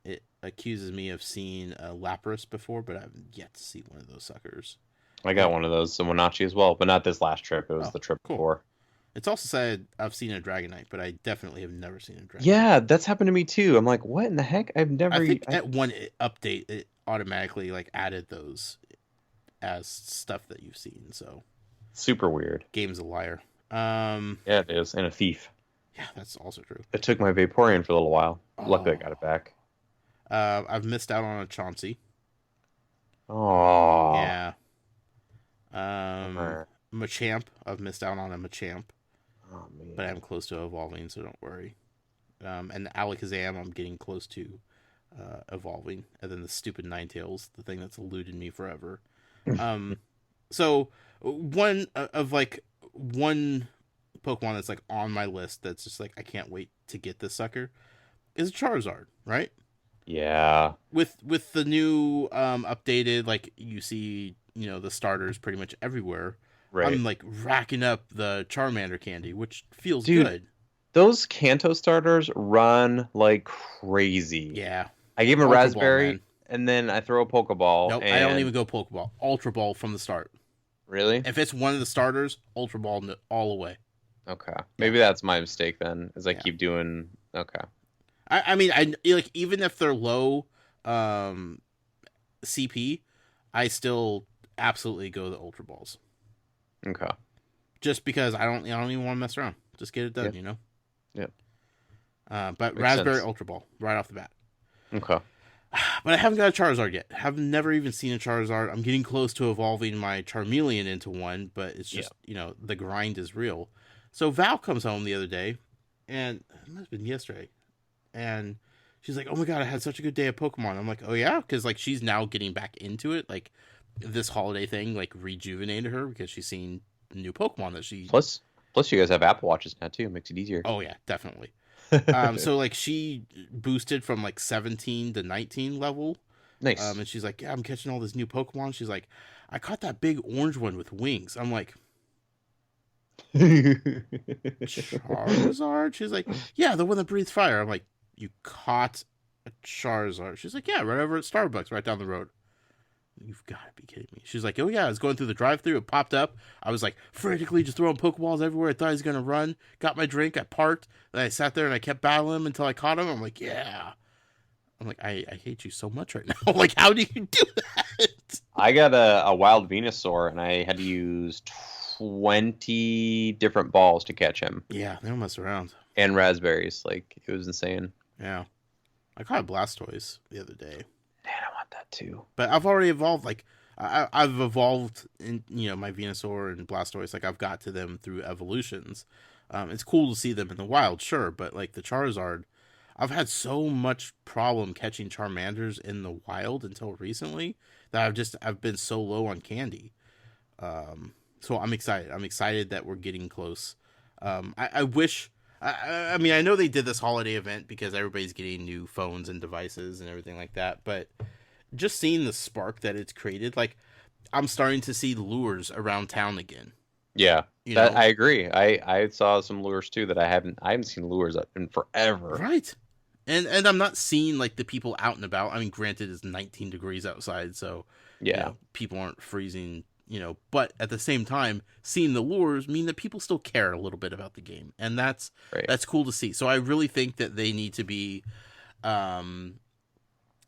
It accuses me of seeing a Lapras before, but I've yet to see one of those suckers. I got one of those in Wenatchee as well, but not this last trip. It was the trip before. It's also said I've seen a Dragonite, but I definitely have never seen a Dragonite. Yeah, that's happened to me too. I'm like, what in the heck? I think at one update, it automatically like added those as stuff that you've seen. So super weird. Game's a liar. Yeah, it is, and a thief. Yeah, that's also true. It took my Vaporeon for a little while. Luckily, I got it back. I've missed out on a Chauncey. Oh. Yeah. Machamp. I've missed out on a Machamp. Oh, man. But I'm close to evolving, so don't worry. And the Alakazam, I'm getting close to evolving. And then the stupid Ninetales, the thing that's eluded me forever. So one Pokemon that's like on my list that's just like I can't wait to get this sucker is a Charizard, right? Yeah. With the new updated, like you see, the starters pretty much everywhere. Right. I'm like racking up the Charmander candy, which feels good. Those Kanto starters run like crazy. Yeah. I gave him a Ultra Ball, raspberry, man. and then I throw a Pokeball, Nope, I don't and even go Pokeball. Ultra Ball from the start. really? If it's one of the starters, Ultra Ball all the way. Okay. Yeah, Maybe that's my mistake then, is I yeah. keep doing okay. I mean, I like even if they're low um, CP, I still absolutely go the Ultra Balls. Okay. Just because I don't even want to mess around. Just get it Yeah. done, you know. Yeah. But Makes Raspberry sense. Ultra Ball right off the bat. Okay. But I haven't got a Charizard yet. Have never even seen a Charizard. I'm getting close to evolving my Charmeleon into one, but it's Yeah. just, the grind is real. So Val comes home the other day, and it must have been yesterday, and she's like, "Oh my god, I had such a good day of Pokemon." I'm like, "Oh yeah," because like she's now getting back into it. Like this holiday thing like rejuvenated her because she's seen new Pokemon that she. Plus you guys have Apple Watches now too, makes it easier. Oh yeah, definitely. So like she boosted from like 17 to 19 level. Nice. And she's like, "Yeah, I'm catching all this new Pokemon." She's like, "I caught that big orange one with wings." I'm like, "Charizard?" She's like, "Yeah, the one that breathes fire." I'm like, "You caught a Charizard?" She's like, "Yeah, right over at Starbucks, right down the road." You've got to be kidding me. She's like, "Oh yeah, I was going through the drive-thru. It popped up. I was like frantically just throwing Pokeballs everywhere. I thought he was gonna run. Got my drink. I parked. Then I sat there and I kept battling him until I caught him." I'm like, "Yeah." I'm like, I hate you so much right now. Like, how do you do that? I got a wild Venusaur and I had to use 20 different balls to catch him Yeah, they don't mess around. and raspberries. Like it was insane. Yeah. I caught a Blastoise the other day. Man, I want that too. But I've already evolved. Like, I've evolved in, my Venusaur and Blastoise. Like, I've got to them through evolutions. It's cool to see them in the wild, sure. But, like, the Charizard, I've had so much problem catching Charmanders in the wild until recently that I've been so low on candy. So I'm excited. I'm excited that we're getting close. I wish. I mean, I know they did this holiday event because everybody's getting new phones and devices and everything like that. But just seeing the spark that it's created, like I'm starting to see lures around town again. Yeah, You that know, I agree. I saw some lures too that I haven't seen lures up in forever. right? And I'm not seeing like the people out and about. I mean, granted, it's 19 degrees outside, so Yeah, people aren't freezing. But at the same time, seeing the lures mean that people still care a little bit about the game, and that's right. that's cool to see. So I really think that they need to be, um,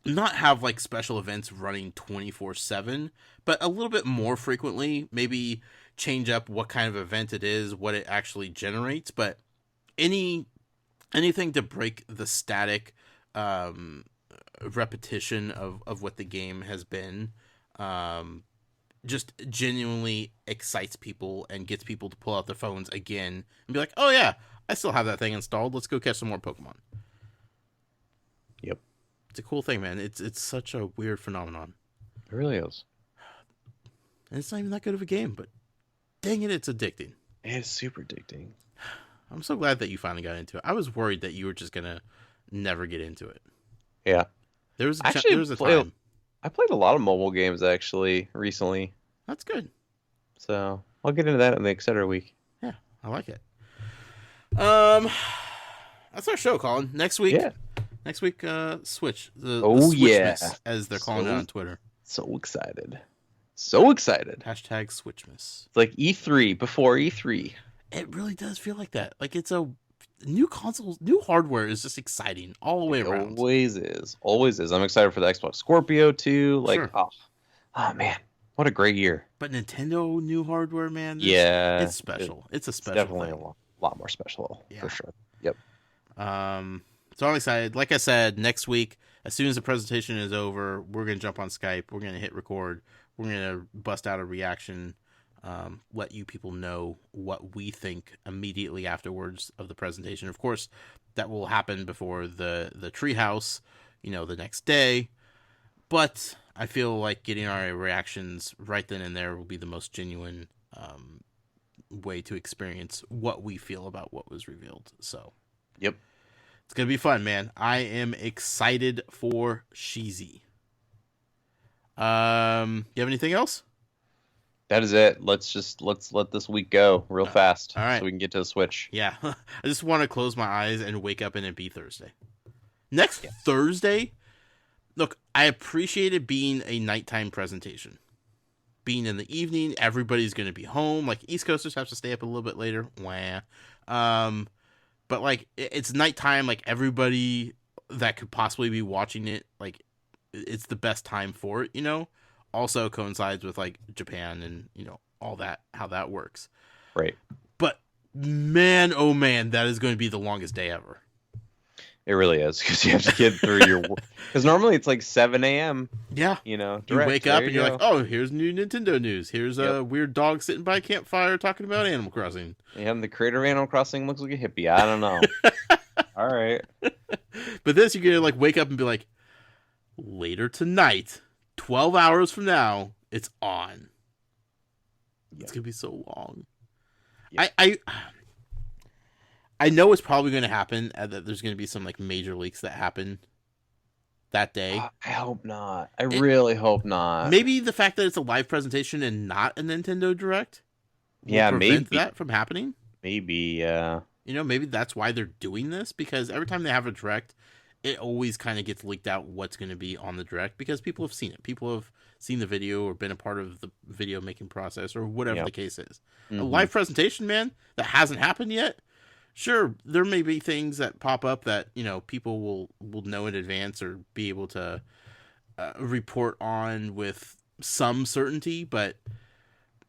not have like special events running 24/7, but a little bit more frequently. Maybe change up what kind of event it is, what it actually generates, but any anything to break the static um, repetition of what the game has been. Um, just genuinely excites people and gets people to pull out their phones again and be like, "Oh yeah, I still have that thing installed. Let's go catch some more Pokemon." Yep, It's a cool thing, man. It's such a weird phenomenon, it really is. and it's not even that good of a game, but dang it, it's addicting. It's super addicting. I'm so glad that you finally got into it. I was worried that you were just gonna never get into it. Yeah, There actually, was a time. I played a lot of mobile games actually recently, That's good. so I'll get into that in the Etc. week. Yeah, I like it. Um, that's our show, Colin. Next week, Yeah. Switch the Oh yeah. Switchmas as they're calling it So on Twitter. so excited. So excited. Hashtag Switchmas. It's like E3 before E3. It really does feel like that. Like it's a new console, new hardware is just exciting all the way It around. always is. Always is. I'm excited for the Xbox Scorpio too. Like, Sure. oh man, what a great year. But Nintendo new hardware, man, Yeah. it's special. It's a It's special definitely thing. a lot more special Yeah. for sure. Yep. So I'm excited. Like I said, next week, as soon as the presentation is over, we're gonna jump on Skype. We're gonna hit record. We're gonna bust out a reaction. Let you people know what we think immediately afterwards of the presentation. Of course, that will happen before the treehouse, the next day. But I feel like getting our reactions right then and there will be the most genuine way to experience what we feel about what was revealed. So Yep. it's gonna be fun, man. I am excited for Sheezy. You have anything else? That is it. Let's let this week go real fast, all right. so we can get to the Switch. Yeah, I just want to close my eyes and wake up and it be Thursday. Next Thursday, look, I appreciate it being a nighttime presentation. Being in the evening, everybody's going to be home. Like, East Coasters have to stay up a little bit later. Wah. But, like, it's nighttime. Like, everybody that could possibly be watching it, like, it's the best time for it, you know? Also coincides with, like, Japan and, you know, all that, how that works. Right. But, man, oh man, that is going to be the longest day ever. It really is, because you have to get through your work. Because normally it's like 7 a.m. Yeah. You know, direct. You wake up and you're like, oh, here's new Nintendo news. Here's a weird dog sitting by a campfire talking about Animal Crossing. Yeah, and the creator of Animal Crossing looks like a hippie. I don't know. All right. But this, you're going to like wake up and be like, later tonight, 12 hours from now, it's on. Yep. It's going to be so long. Yep. I know it's probably going to happen, that there's going to be some like major leaks that happen that day. I hope not. I really hope not. Maybe the fact that it's a live presentation and not a Nintendo Direct will prevent that from happening. Maybe, yeah. You know, maybe that's why they're doing this, because every time they have a Direct, it always kind of gets leaked out what's going to be on the Direct, because people have seen it. People have seen the video or been a part of the video making process or whatever the case is. Mm-hmm. A live presentation, man, that hasn't happened yet. Sure, there may be things that pop up that, you know, people will know in advance or be able to report on with some certainty, but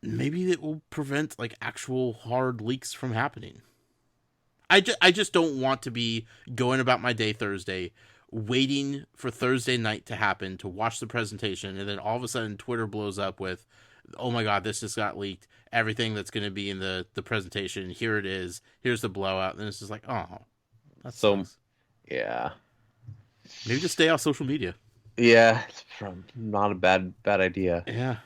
maybe it will prevent like actual hard leaks from happening. I just don't want to be going about my day Thursday, waiting for Thursday night to happen to watch the presentation, and then all of a sudden Twitter blows up with, oh my god, this just got leaked. Everything that's going to be in the presentation, here it is. Here's the blowout. And it's just like, oh, that's so sucks. Yeah. Maybe just stay off social media. Yeah, it's not a bad idea. Yeah.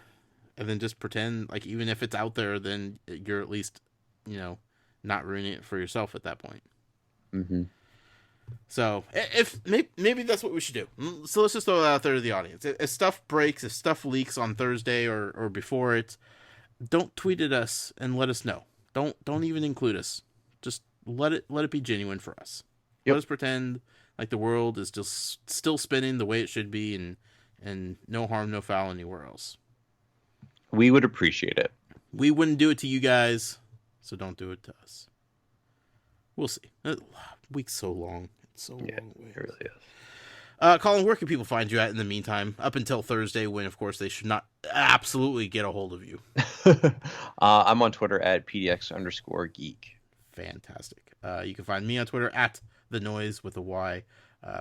And then just pretend like even if it's out there, then you're at least, you know, not ruining it for yourself at that point. Mm-hmm. So if maybe that's what we should do. So let's just throw that out there to the audience. If stuff breaks, if stuff leaks on Thursday or before it, don't tweet at us and let us know. Don't even include us. Just let it be genuine for us. Yep. Let us pretend like the world is just still spinning the way it should be, and no harm, no foul anywhere else. We would appreciate it. We wouldn't do it to you guys, so don't do it to us. We'll see. Week's so long. It's so long. It really is. Colin, where can people find you at in the meantime, up until Thursday, when, of course, they should not absolutely get a hold of you? I'm on Twitter at PDX_geek. Fantastic. You can find me on Twitter at The Noise with a Y.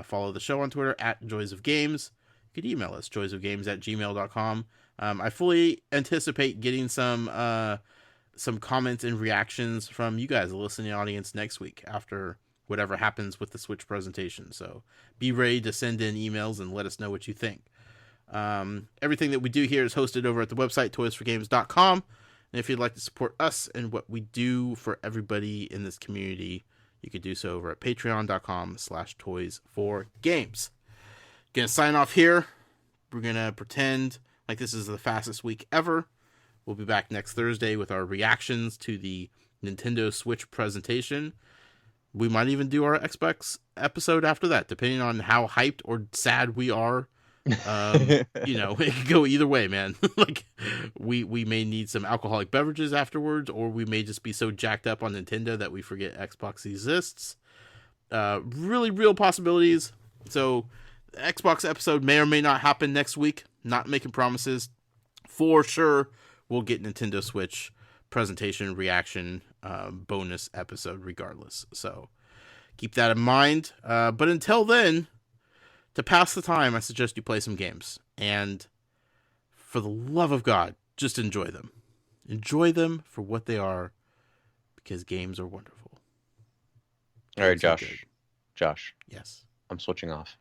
Follow the show on Twitter at Joys of Games. You could email us, joysofgames@gmail.com. I fully anticipate getting some comments and reactions from you guys, the listening audience, next week after whatever happens with the Switch presentation. So be ready to send in emails and let us know what you think. Everything that we do here is hosted over at the website, toysforgames.com. And if you'd like to support us and what we do for everybody in this community, you could do so over at patreon.com/toysforgames. Gonna sign off here. We're gonna pretend like this is the fastest week ever. We'll be back next Thursday with our reactions to the Nintendo Switch presentation. We might even do our Xbox episode after that, depending on how hyped or sad we are. You know, it could go either way, man. Like, we may need some alcoholic beverages afterwards, or we may just be so jacked up on Nintendo that we forget Xbox exists. Really real possibilities. So, the Xbox episode may or may not happen next week. Not making promises. For sure, we'll get Nintendo Switch presentation reaction bonus episode regardless. So keep that in mind. But until then, to pass the time, I suggest you play some games. And for the love of God, just enjoy them. Enjoy them for what they are, because games are wonderful. All right, Josh. Josh. Yes. I'm switching off.